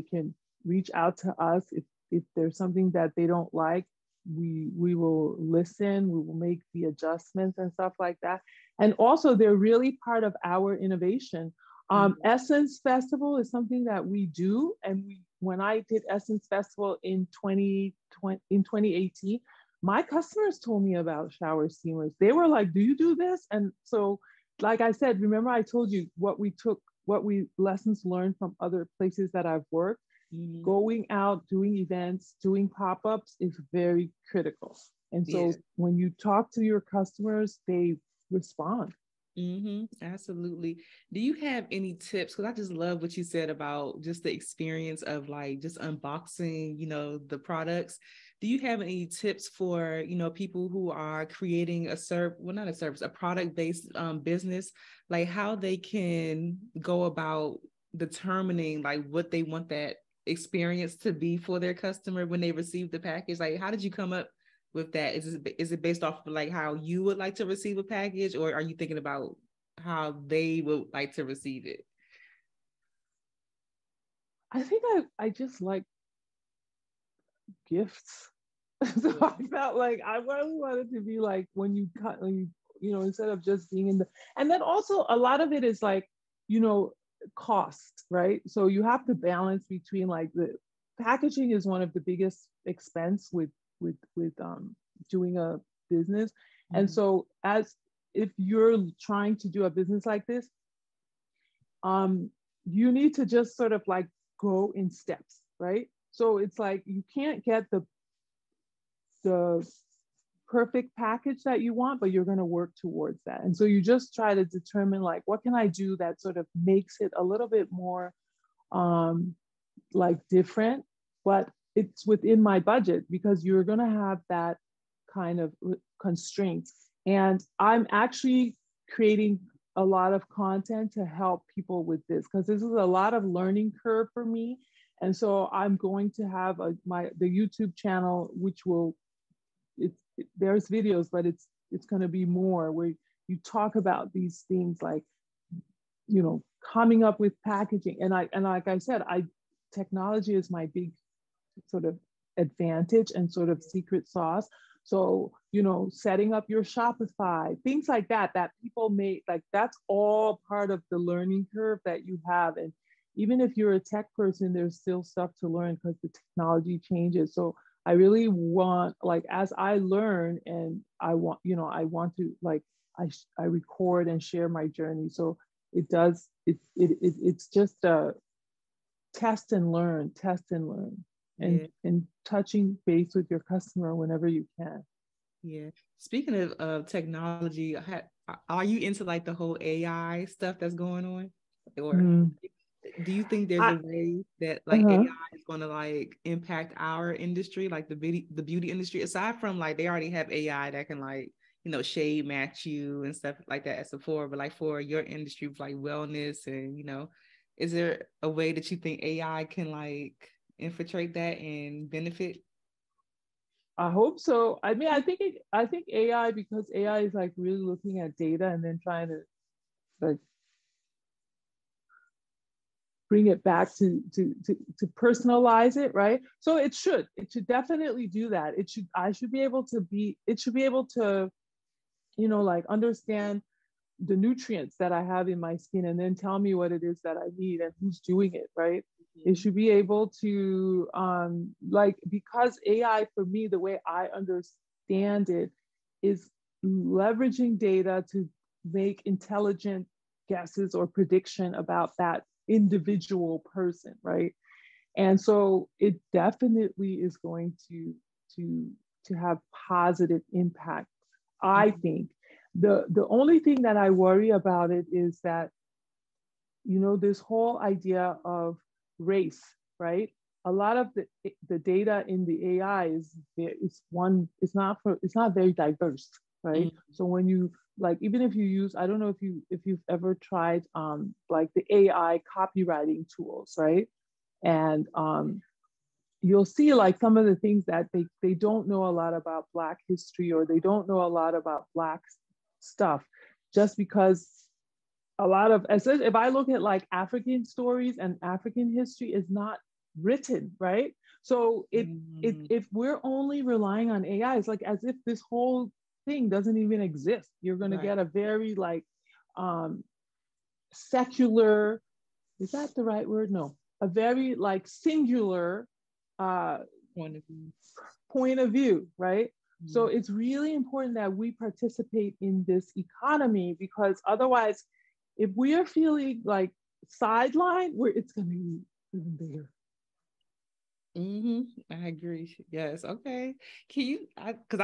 can reach out to us if there's something that they don't like. We will listen, we will make the adjustments and stuff like that. And also they're really part of our innovation. Essence Festival is something that we do. And when I did Essence Festival in 2018, my customers told me about shower steamers. They were like, do you do this? And so, like I said, remember I told you what lessons learned from other places that I've worked. Going out, doing events, doing pop-ups is very critical. And so when you talk to your customers, they respond. Absolutely. Do you have any tips? Because I just love what you said about just the experience of like just unboxing, the products. Do you have any tips for, people who are creating a product-based business, like how they can go about determining like what they want that experience to be for their customer when they receive the package? Like, how did you come up with that? Is it based off of like how you would like to receive a package, or are you thinking about how they would like to receive it? I think I just like gifts. So I felt like I really wanted to be like when you instead of just being in and then also a lot of it is like, cost, right? So you have to balance between like the packaging is one of the biggest expense with doing a business. And so if you're trying to do a business like this, you need to just sort of like go in steps, right? So it's like you can't get the perfect package that you want, but you're going to work towards that. And so you just try to determine like, what can I do that sort of makes it a little bit more like different, but it's within my budget, because you're going to have that kind of constraints. And I'm actually creating a lot of content to help people with this, because this is a lot of learning curve for me. And so I'm going to have the YouTube channel, which will, there's videos, but it's going to be more where you talk about these things like, coming up with packaging. And like I said, technology is my big sort of advantage and sort of secret sauce. So, setting up your Shopify, things like that people may like, that's all part of the learning curve that you have. And even if you're a tech person, there's still stuff to learn because the technology changes. So I really want, like, as I learn, and I want to, like, I record and share my journey. So it's just a test and learn, and touching base with your customer whenever you can. Yeah. Speaking of technology, are you into like the whole AI stuff that's going on? Or do you think there's a way that like AI is going to like impact our industry, like the beauty industry, aside from like they already have AI that can like, shade match you and stuff like that at Sephora, but like for your industry, like wellness and, is there a way that you think AI can like infiltrate that and benefit? I hope so. I mean, I think AI, because AI is like really looking at data and then trying to like bring it back to personalize it, right? So it should definitely do that. It should be able to, like understand the nutrients that I have in my skin and then tell me what it is that I need and who's doing it, right? It should be able to, because AI, for me, the way I understand it is leveraging data to make intelligent guesses or prediction about that individual person, right? And so it definitely is going to have positive impact. I think the only thing that I worry about it is that, this whole idea of race, right? A lot of the data in the AI it's not very diverse, right? Mm-hmm. So when you, like, even if you use, I don't know if you've ever tried like the AI copywriting tools, right? And you'll see like some of the things that they don't know a lot about Black history, or they don't know a lot about Black stuff, just because a lot of, if I look at like African stories and African history is not written, right? So if we're only relying on AI, it's like as if this whole thing doesn't even exist. You're going to get a very like secular, is that the right word? No, a very like singular point of view, right? Mm-hmm. So it's really important that we participate in this economy, because otherwise, if we are feeling like sidelined, it's going to be even bigger. I agree. Yes. Okay. Can you, because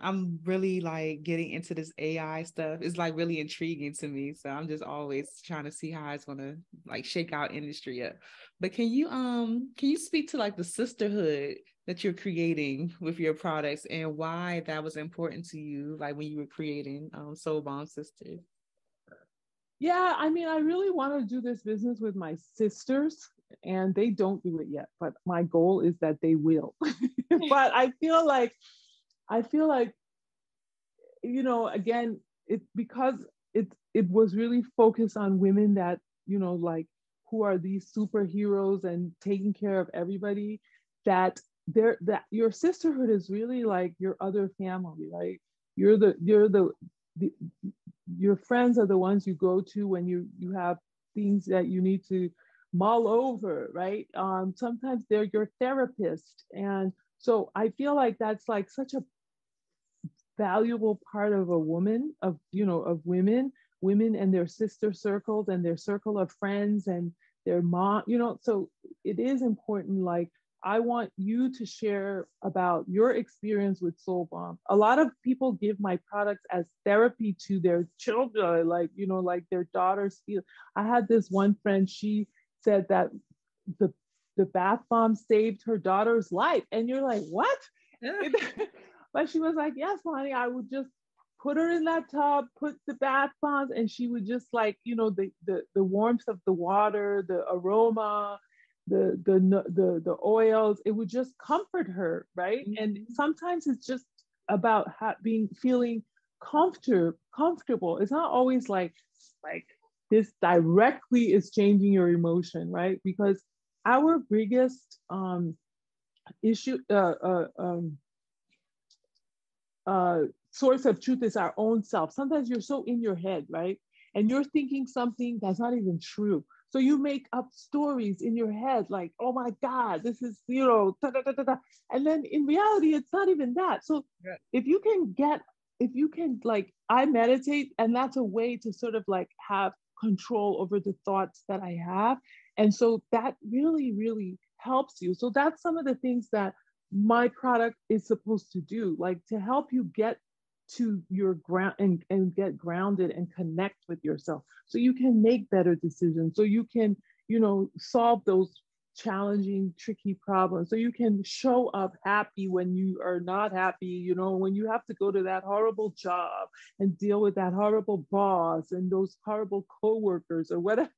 I'm really like getting into this AI stuff. It's like really intriguing to me. So I'm just always trying to see how it's going to like shake our industry up. But can you speak to like the sisterhood that you're creating with your products and why that was important to you, like when you were creating Soul Balm Sisters? Yeah, I mean, I really want to do this business with my sisters, and they don't do it yet, but my goal is that they will. But I feel like, again, because it was really focused on women that, like, who are these superheroes and taking care of everybody, that your sisterhood is really like your other family, right? Your friends are the ones you go to when you have things that you need to mull over, right? Sometimes they're your therapist. And so I feel like that's like such a valuable part of a woman, of women and their sister circles and their circle of friends and their mom, so it is important. Like, I want you to share about your experience with Soul Balm. A lot of people give my products as therapy to their children, like, like their daughters feel. I had this one friend, she said that the bath bomb saved her daughter's life. And you're like, what? Yeah. But she was like, yes, honey, I would just put her in that tub, put the bath bombs, and she would just like, the warmth of the water, the aroma, the oils, it would just comfort her, right? Mm-hmm. And sometimes it's just about feeling comfortable. It's not always like this directly is changing your emotion, right? Because our biggest issue source of truth is our own self. Sometimes you're so in your head, right? And you're thinking something that's not even true. So you make up stories in your head like, oh my God, this is, da, da, da, da, da. And then in reality, it's not even that. So yeah. if you can like, I meditate, and that's a way to sort of like have control over the thoughts that I have. And so that really, really helps you. So that's some of the things that my product is supposed to do, like to help you get to your ground and get grounded and connect with yourself so you can make better decisions, so you can, solve those challenging, tricky problems, so you can show up happy when you are not happy, when you have to go to that horrible job and deal with that horrible boss and those horrible coworkers or whatever,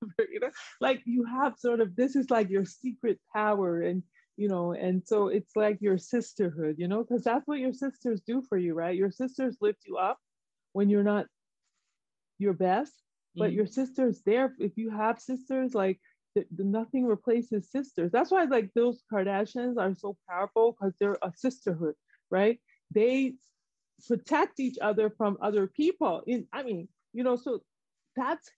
like you have sort of, this is like your secret power. And so it's like your sisterhood, because that's what your sisters do for you, right? Your sisters lift you up when you're not your best, but your sister's there. If you have sisters, like the nothing replaces sisters. That's why like those Kardashians are so powerful, because they're a sisterhood, right? They protect each other from other people. So that's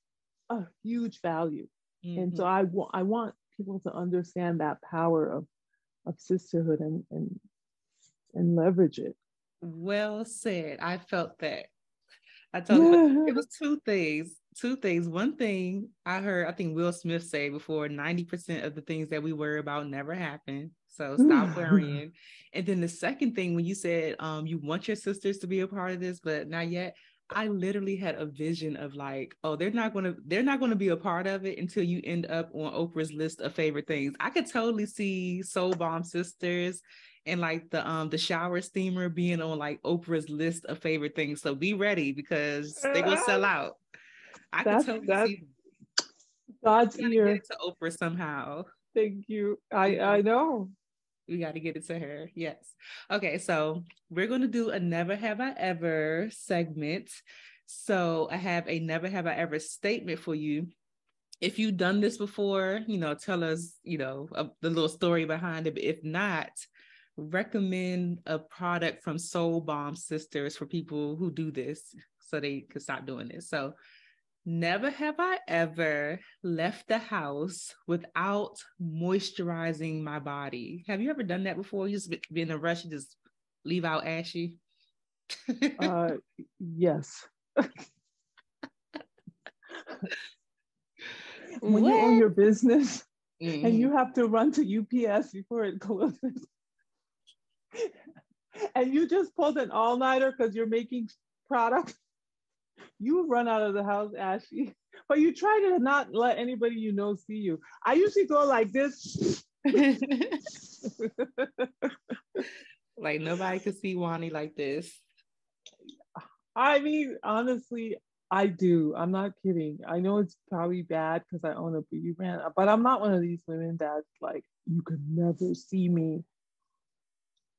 a huge value. Mm-hmm. And so I want people to understand that power of sisterhood and leverage it. Well said. I felt that. I told you it was two things. One thing I heard, I think Will Smith say before, 90% of the things that we worry about never happen. So stop worrying. And then the second thing, when you said you want your sisters to be a part of this, but not yet, I literally had a vision of like, oh, they're not going to be a part of it until you end up on Oprah's list of favorite things. I could totally see Soul Balm Sisters and like the shower steamer being on like Oprah's list of favorite things. So be ready, because they're going to sell out. I could totally see God's ear. Get it to Oprah somehow. Thank you. I know. We got to get it to her. Yes. Okay. So we're going to do a never have I ever segment. So I have a never have I ever statement for you. If you've done this before, tell us, the little story behind it. But if not, recommend a product from Soul Balm Sisters for people who do this so they can stop doing this. So never have I ever left the house without moisturizing my body. Have you ever done that before? You just be in a rush and just leave out ashy? Yes. When you own your business and you have to run to UPS before it closes, and you just pulled an all-nighter because you're making product, you run out of the house ashy, but you try to not let anybody see you. I usually go like this. Like nobody could see Wahne like this. I mean, honestly, I do. I'm not kidding. I know it's probably bad because I own a beauty brand, but I'm not one of these women that's like, you could never see me.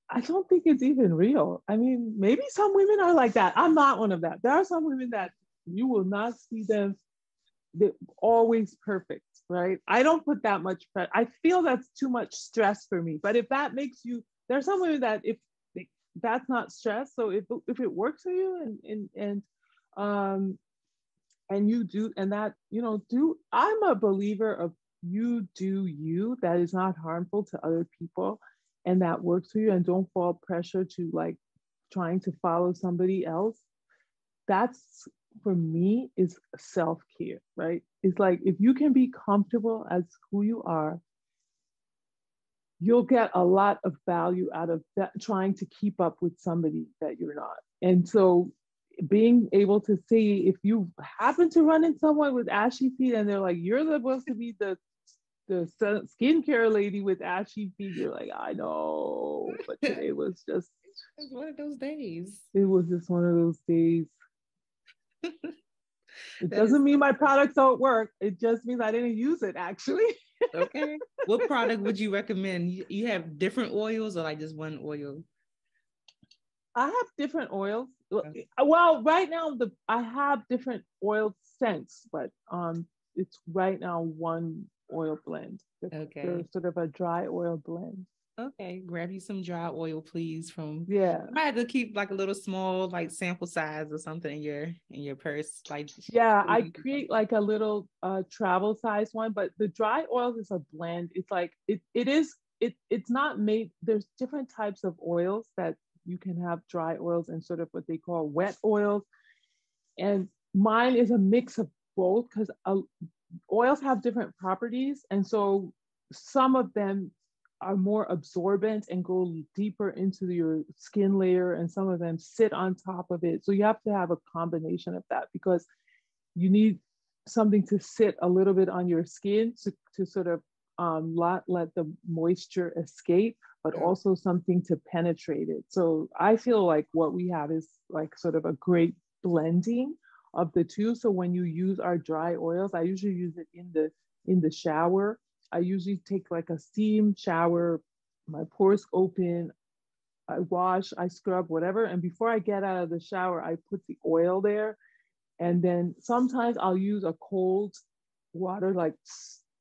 I don't think it's even real. I mean, maybe some women are like that. I'm not one of that. There are some women that you will not see them. They're always perfect, right? I don't put that much pressure. I feel that's too much stress for me. But if that makes you, there are some women that that's not stress. So if it works for you and you do, and that, I'm a believer of you do you, that is not harmful to other people, and that works for you, and don't fall pressure to like trying to follow somebody else. That's, for me, is self-care, right? It's like, if you can be comfortable as who you are, you'll get a lot of value out of that, trying to keep up with somebody that you're not. And so being able to see, if you happen to run into someone with ashy feet and they're like, you're supposed to be the skincare lady with ashy feet, you're like, I know, but today was just one of those days. It was just one of those days. It doesn't mean my products don't work. It just means I didn't use it actually. Okay. What product would you recommend? You have different oils or like just one oil? I have different oils. Okay. Well, right now I have different oil scents, but it's right now one oil blend. Okay. They're sort of a dry oil blend. Okay, grab you some dry oil, please. Yeah. You might have to keep like a little small, like sample size or something in your purse. Like, yeah, I create like a little travel size one, but the dry oils is a blend. It's like it's not made. There's different types of oils that you can have dry oils and sort of what they call wet oils, and mine is a mix of both because oils have different properties, and so some of them are more absorbent and go deeper into your skin layer, and some of them sit on top of it. So you have to have a combination of that because you need something to sit a little bit on your skin to sort of let the moisture escape, but also something to penetrate it. So I feel like what we have is like sort of a great blending of the two. So when you use our dry oils, I usually use it in the shower. I usually take like a steam shower, my pores open, I wash, I scrub, whatever. And before I get out of the shower, I put the oil there. And then sometimes I'll use a cold water, like,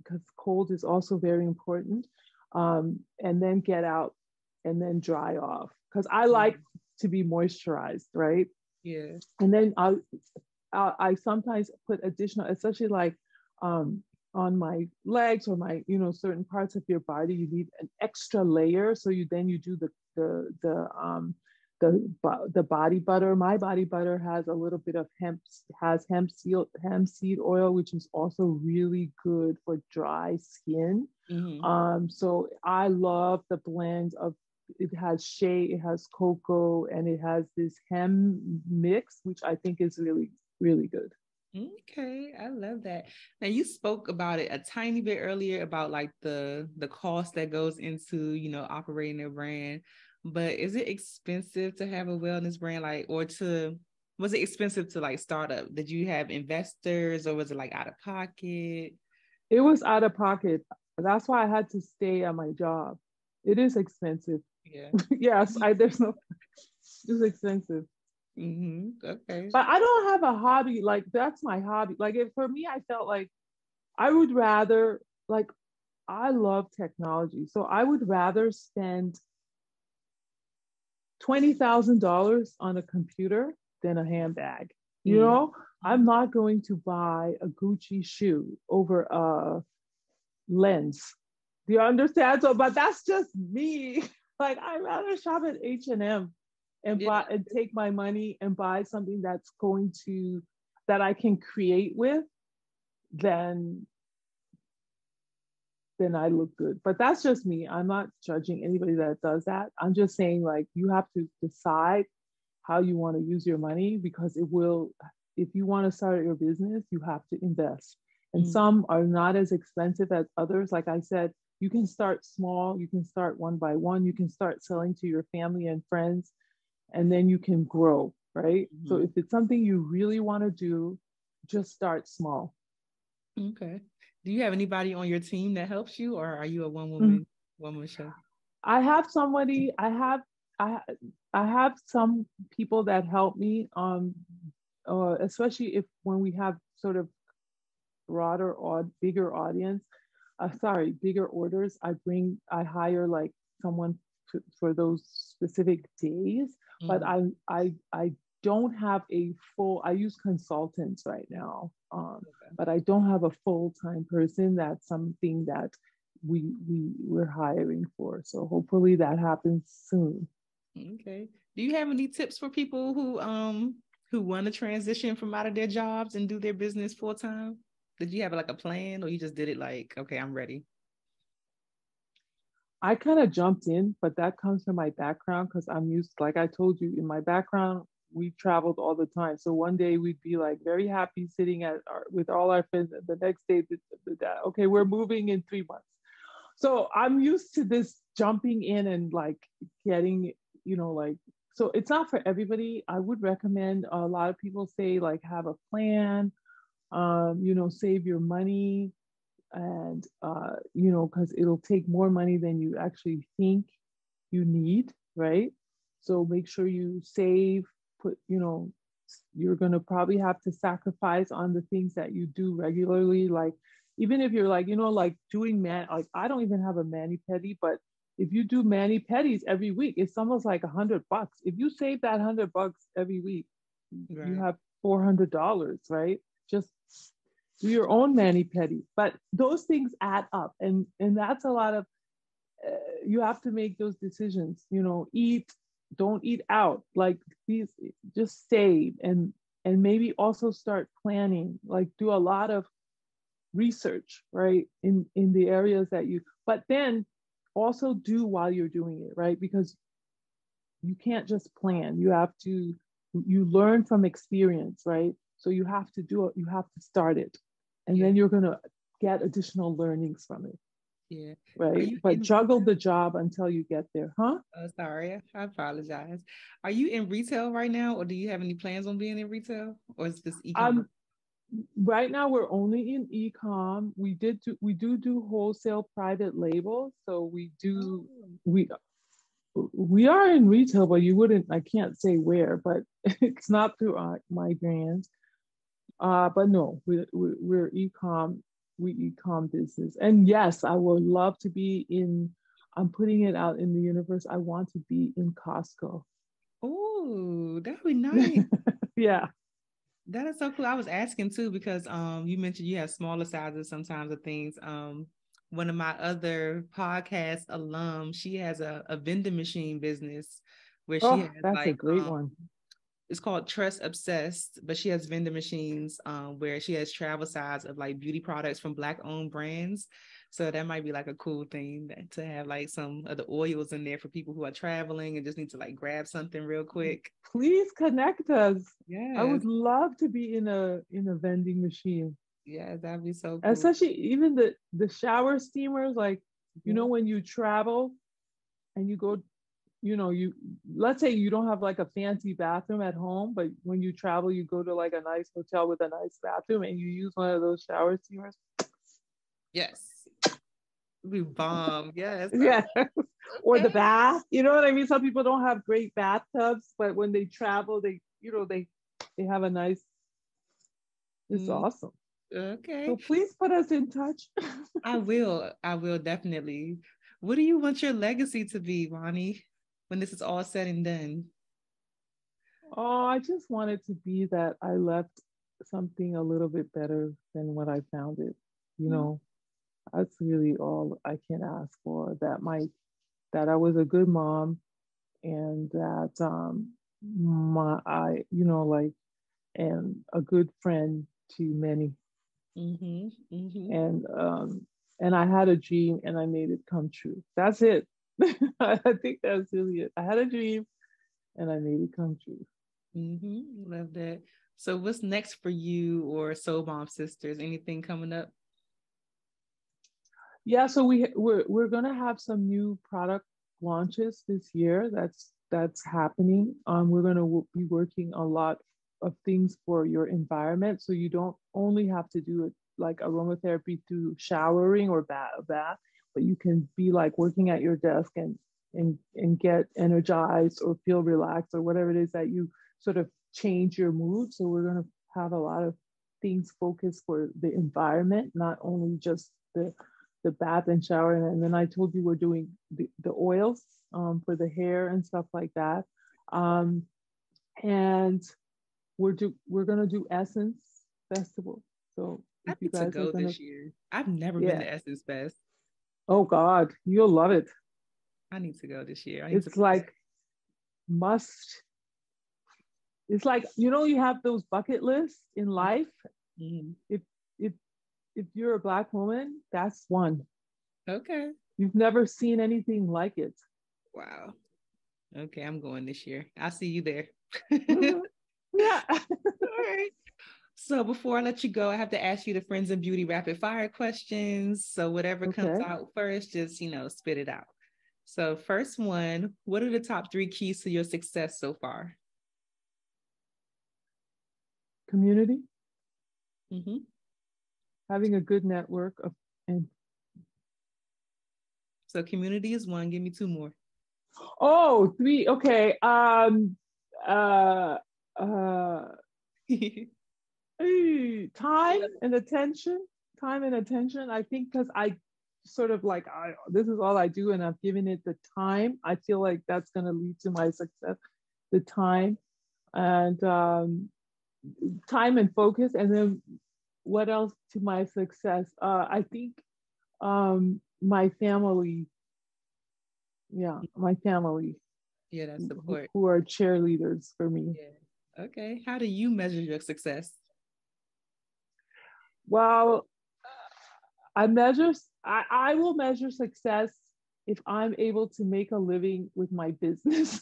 because cold is also very important. And then get out and then dry off. Because I like to be moisturized, right? Yeah. And then I sometimes put additional, especially like on my legs or my, certain parts of your body, you need an extra layer. So you do the body butter. My body butter has a little bit of hemp seed oil, which is also really good for dry skin. Mm-hmm. So I love the blend of, it has shea, it has cocoa, and it has this hemp mix, which I think is really, really good. Okay, I love that. Now you spoke about it a tiny bit earlier about like the cost that goes into, operating a brand. But is it expensive to have a wellness brand, like, was it expensive to like start up? Did you have investors or was it like out of pocket? It was out of pocket. That's why I had to stay at my job. It is expensive. Yeah. Yes, it's expensive. Mm-hmm. Okay. But I don't have a hobby. Like, that's my hobby. Like, for me, I felt like I would rather, like, I love technology. So I would rather spend $20,000 on a computer than a handbag. I'm not going to buy a Gucci shoe over a lens. Do you understand? So, but that's just me. Like, I'd rather shop at H&M and buy and take my money and buy something that I can create with than I look good. But that's just me. I'm not judging anybody that does that. I'm just saying, like, you have to decide how you want to use your money, because if you want to start your business, you have to invest. And some are not as expensive as others. Like I said, you can start small, you can start one by one, you can start selling to your family and friends, and then you can grow, right? Mm-hmm. So if it's something you really want to do, just start small. Okay. Do you have anybody on your team that helps you, or are you a one woman show? I have somebody. I have some people that help me. Especially when we have sort of broader or bigger audience. Bigger orders. I hire like someone for those specific days. Mm-hmm. But I don't have a full. I use consultants right now. But I don't have a full-time person. That's something that we're hiring for. So hopefully that happens soon. Okay. Do you have any tips for people who want to transition from out of their jobs and do their business full-time? Did you have like a plan, or you just did it like, okay, I'm ready? I kind of jumped in, but that comes from my background, because I'm used, like I told you, in my background, we traveled all the time. So one day we'd be like very happy sitting with all our friends. And the next day, okay, we're moving in 3 months. So I'm used to this jumping in and like getting, like So it's not for everybody. I would recommend, a lot of people say like have a plan, save your money, and because it'll take more money than you actually think you need, right? So make sure you save, you're going to probably have to sacrifice on the things that you do regularly. Like, even if you're like, like doing like I don't even have a mani-pedi, but if you do mani-pedis every week, it's almost like $100. If you save that $100 every week, Right. you have $400, right? Just do your own mani-pedi. But those things add up, and that's a lot of, you have to make those decisions, don't eat out, like these, just save, and maybe also start planning, like do a lot of research, right, in the areas that but then also do while you're doing it, right? Because you can't just plan. You learn from experience, right? So you have to do it, you have to start it, and then you're going to get additional learnings from it. Yeah. Right. But juggle the job until you get there, huh? Oh, sorry. I apologize. Are you in retail right now, or do you have any plans on being in retail, or is this e-commerce? Right now we're only in e-com. We do wholesale private label. So we are in retail, but I can't say where, but it's not through my brands. But no, we're e-com. We e-com business. And yes, I would love to be I'm putting it out in the universe. I want to be in Costco. Oh, that'd be nice. Yeah. That is so cool. I was asking too, because you mentioned you have smaller sizes sometimes of things. One of my other podcast alums, she has a vending machine business where she has that's like a great one. It's called Trust Obsessed, but she has vending machines where she has travel size of like beauty products from Black owned brands. So that might be like a cool thing to have like some of the oils in there for people who are traveling and just need to like grab something real quick. Please connect us. Yeah, I would love to be in a vending machine. Yeah, that'd be so cool. Especially even the shower steamers, like, when you travel and you go, let's say you don't have like a fancy bathroom at home, but when you travel, you go to like a nice hotel with a nice bathroom and you use one of those shower steamers. Yes. We bomb. Yes. Yeah. Or the bath. You know what I mean? Some people don't have great bathtubs, but when they travel, they have a nice, it's awesome. Okay. So please put us in touch. I will definitely. What do you want your legacy to be, Wahne, when this is all said and done? Oh, I just want it to be that I left something a little bit better than what I found it. That's really all I can ask for. That I was a good mom, and that and a good friend to many. And I had a dream and I made it come true. That's it. I think that's really it. I had a dream and I made it come true. Love that. So what's next for you or Soul Balm Sisters? Anything coming up? Yeah, so we're gonna have some new product launches this year. That's happening. We're gonna be working a lot of things for your environment, so you don't only have to do it like aromatherapy through showering or bath, but you can be like working at your desk and get energized or feel relaxed or whatever it is that you sort of change your mood. So we're gonna have a lot of things focused for the environment, not only just the bath and shower. And then I told you we're doing the oils for the hair and stuff like that. And we're gonna do Essence Festival. So I need to go this year. I've never been to Essence Fest. Oh God, you'll love it. I need to go this year. It's like must. It's like, you have those bucket lists in life. If you're a Black woman, that's one. Okay. You've never seen anything like it. Wow. Okay, I'm going this year. I'll see you there. Yeah. All right. So before I let you go, I have to ask you the Friends in Beauty rapid fire questions. So whatever comes out first, just, spit it out. So first one, what are the top 3 keys to your success so far? Community, Mm-hmm. having a good network of, and So community is 1. Give me 2 more. oh, 3. Okay. Uh, uh, time and attention. Time and attention. I think because I sort of like this is all I do, and I've given it the time. I feel like that's going to lead to my success. The time and time and focus, and then what else to my success? I think my family. Yeah, my family. Yeah, that's support. Who are cheerleaders for me. Yeah. Okay. How do you measure your success? Well, I will measure success if I'm able to make a living with my business.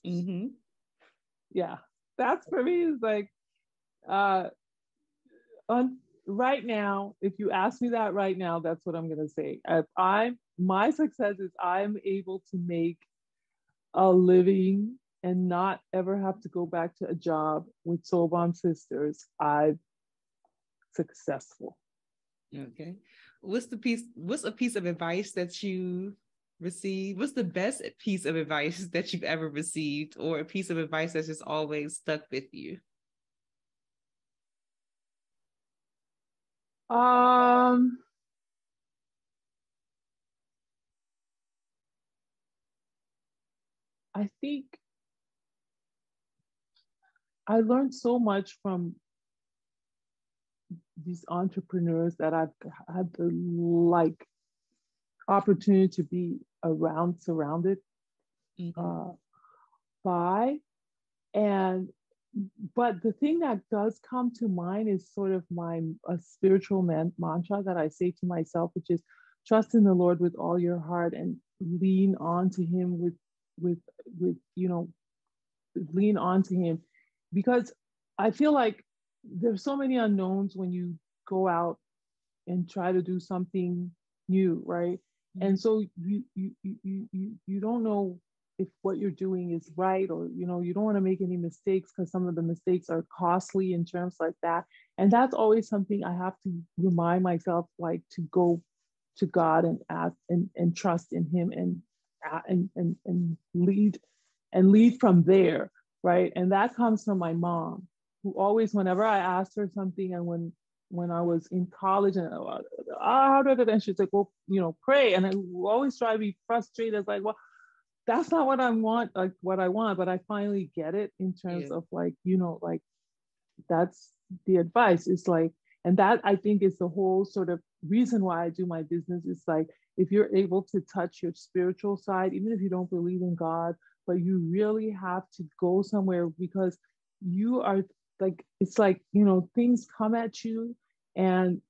Mm-hmm. Yeah, that's for me is like right now, if you ask me that right now, that's what I'm gonna say. If my success is I'm able to make a living and not ever have to go back to a job with Soul Balm Sisters, I'm successful. Okay. What's a piece of advice that you received? What's the best piece of advice that you've ever received, or a piece of advice that's just always stuck with you? I think I learned so much from these entrepreneurs that I've had the like opportunity to be surrounded Mm-hmm. by. And but the thing that does come to mind is sort of my a spiritual mantra that I say to myself, which is trust in the Lord with all your heart and lean on to Him with lean on to Him, because I feel like there's so many unknowns when you go out and try to do something new, right? Mm-hmm. And so you don't know if what you're doing is right, or you don't want to make any mistakes because some of the mistakes are costly in terms like that. And that's always something I have to remind myself, like to go to God and ask and trust in Him and lead from there, right? And that comes from my mom, who always, whenever I asked her something, and when I was in college, and and she's like, well, pray. And I always try to be frustrated, like, well, that's not what I want, like what I want, but I finally get it in terms of like, like that's the advice. It's like, and that I think is the whole sort of reason why I do my business. It's like, if you're able to touch your spiritual side, even if you don't believe in God, but you really have to go somewhere, because you are like, it's like, things come at you, and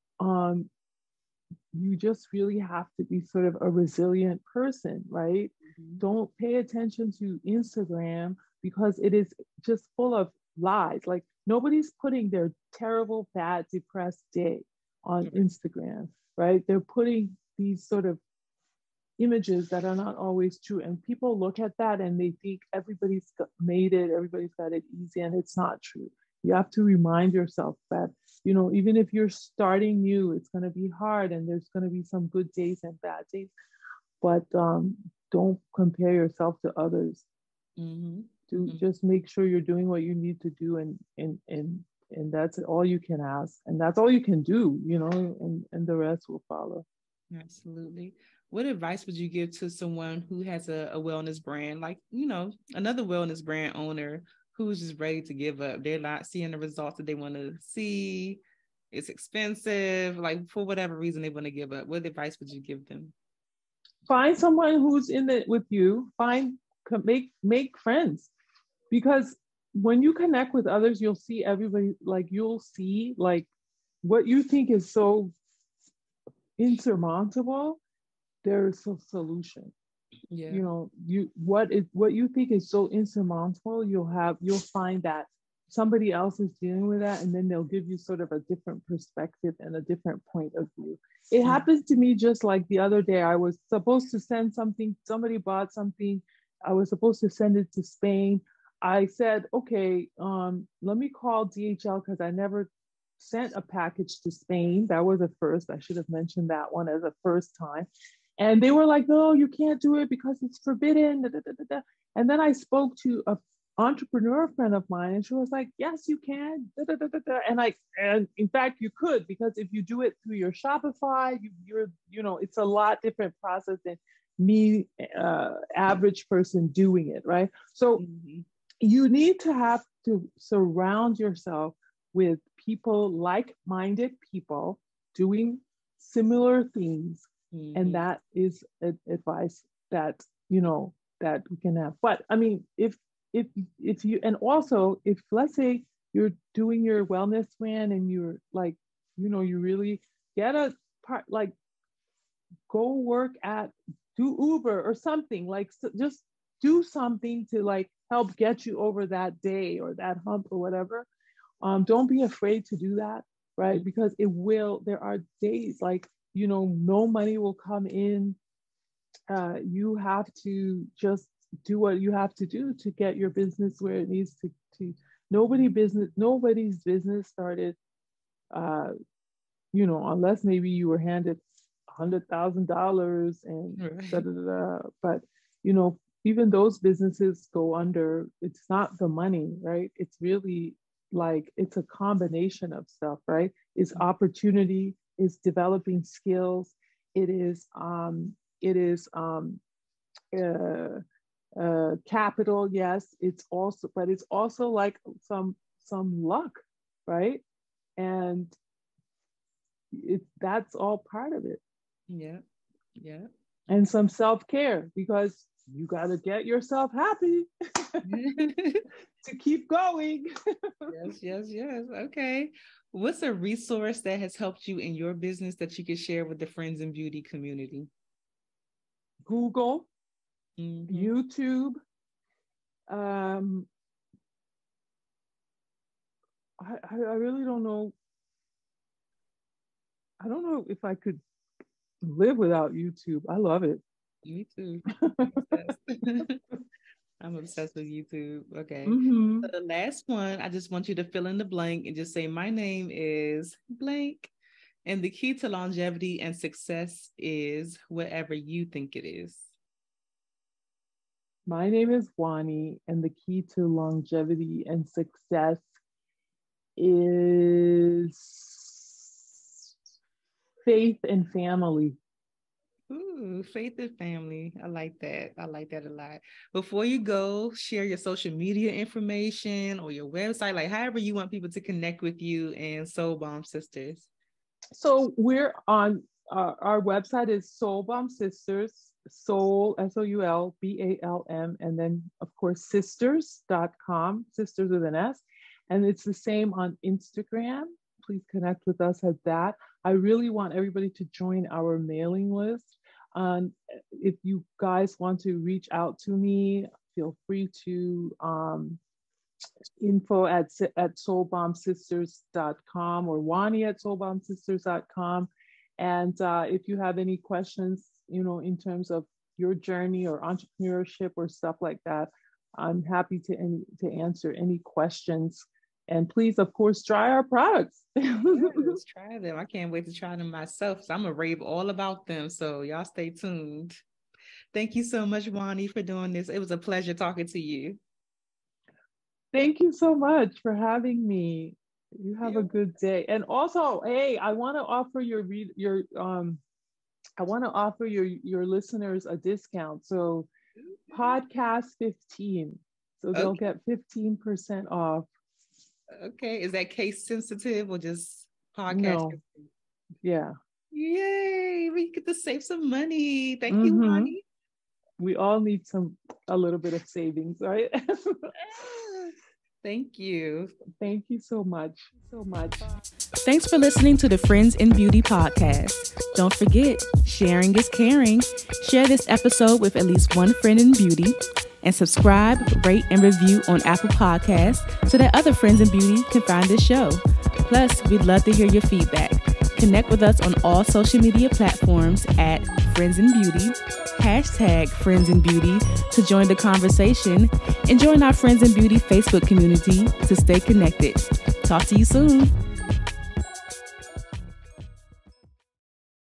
you just really have to be sort of a resilient person, right? Mm-hmm. Don't pay attention to Instagram, because it is just full of lies. Like, nobody's putting their terrible, bad, depressed day on Instagram, right? They're putting these sort of images that are not always true. And people look at that and they think everybody's made it, everybody's got it easy, and it's not true. You have to remind yourself that, even if you're starting new, it's going to be hard, and there's going to be some good days and bad days, but don't compare yourself to others. Mm-hmm. Just make sure you're doing what you need to do, and that's all you can ask, and that's all you can do, and the rest will follow. Absolutely. What advice would you give to someone who has a wellness brand, like, another wellness brand owner who's just ready to give up? They're not seeing the results that they want to see. It's expensive. Like, for whatever reason, they want to give up. What advice would you give them? Find someone who's in it with you. Make friends, because when you connect with others, you'll see everybody, like you'll see like what you think is so insurmountable, there's a solution. Yeah. What you think is so insurmountable, you'll find that somebody else is dealing with that, and then they'll give you sort of a different perspective and a different point of view. It happened to me just like the other day. I was supposed to send something, somebody bought something, I was supposed to send it to Spain. I said, okay, let me call DHL because I never sent a package to Spain. That was a first. I should have mentioned that one as a first time. And they were like, no, you can't do it because it's forbidden. Da, da, da, da, da. And then I spoke to an entrepreneur friend of mine, and she was like, yes, you can. Da, da, da, da, da. And in fact, you could, because if you do it through your Shopify, it's a lot different process than me, average person doing it, right? So you need to have to surround yourself with people, like-minded people doing similar things. And that is advice that, that we can have. But I mean, if you, and also if, let's say you're doing your wellness plan and you're like, you really get a part, like go do Uber or something, like, so just do something to like help get you over that day or that hump or whatever. Don't be afraid to do that, right? Because there are days like, no money will come in. You have to just do what you have to do to get your business where it needs to. Nobody's business started, unless maybe you were handed $100,000 and da, da, da, da. But, even those businesses go under. It's not the money, right? It's really like, it's a combination of stuff, right? It's opportunity, it's developing skills, it is capital, yes. It's also like some luck, right? And that's all part of it. Yeah. And some self-care, because you got to get yourself happy to keep going. Yes. Okay. What's a resource that has helped you in your business that you could share with the Friends in Beauty community? Google, YouTube. I really don't know. I don't know if I could live without YouTube. I love it. Me too. I'm obsessed with YouTube. Okay. So the last one, I just want you to fill in the blank and just say, my name is blank. And the key to longevity and success is whatever you think it is. My name is Wahne, and the key to longevity and success is faith and family. Ooh, faith and family. I like that. I like that a lot. Before you go, share your social media information or your website, like however you want people to connect with you and Soul Balm Sisters. So we're on, our website is Soul Balm Sisters, Soul, SOULBALM, and then of course sisters.com, sisters with an S. And it's the same on Instagram. Please connect with us at that. I really want everybody to join our mailing list. If you guys want to reach out to me, feel free to info at soulbalmsisters.com or Wahne at soulbalmsisters.com. And if you have any questions, in terms of your journey or entrepreneurship or stuff like that, I'm happy to answer any questions. And please, of course, try our products. Let's try them. I can't wait to try them myself. So I'm going to rave all about them. So y'all stay tuned. Thank you so much, Wahne, for doing this. It was a pleasure talking to you. Thank you so much for having me. You have a good day. And also, hey, I want to offer your listeners a discount. So podcast 15. So they'll get 15% off. Okay. Is that case sensitive or just podcast? No. Yeah. Yay. We get to save some money. Thank you, Wahne. We all need a little bit of savings, right? Thank you. Thank you so much. Thanks for listening to the Friends in Beauty podcast. Don't forget, sharing is caring. Share this episode with at least one friend in beauty. And subscribe, rate, and review on Apple Podcasts so that other friends in beauty can find this show. Plus, we'd love to hear your feedback. Connect with us on all social media platforms at Friends in Beauty, #Friends in Beauty to join the conversation, and join our Friends in Beauty Facebook community to stay connected. Talk to you soon.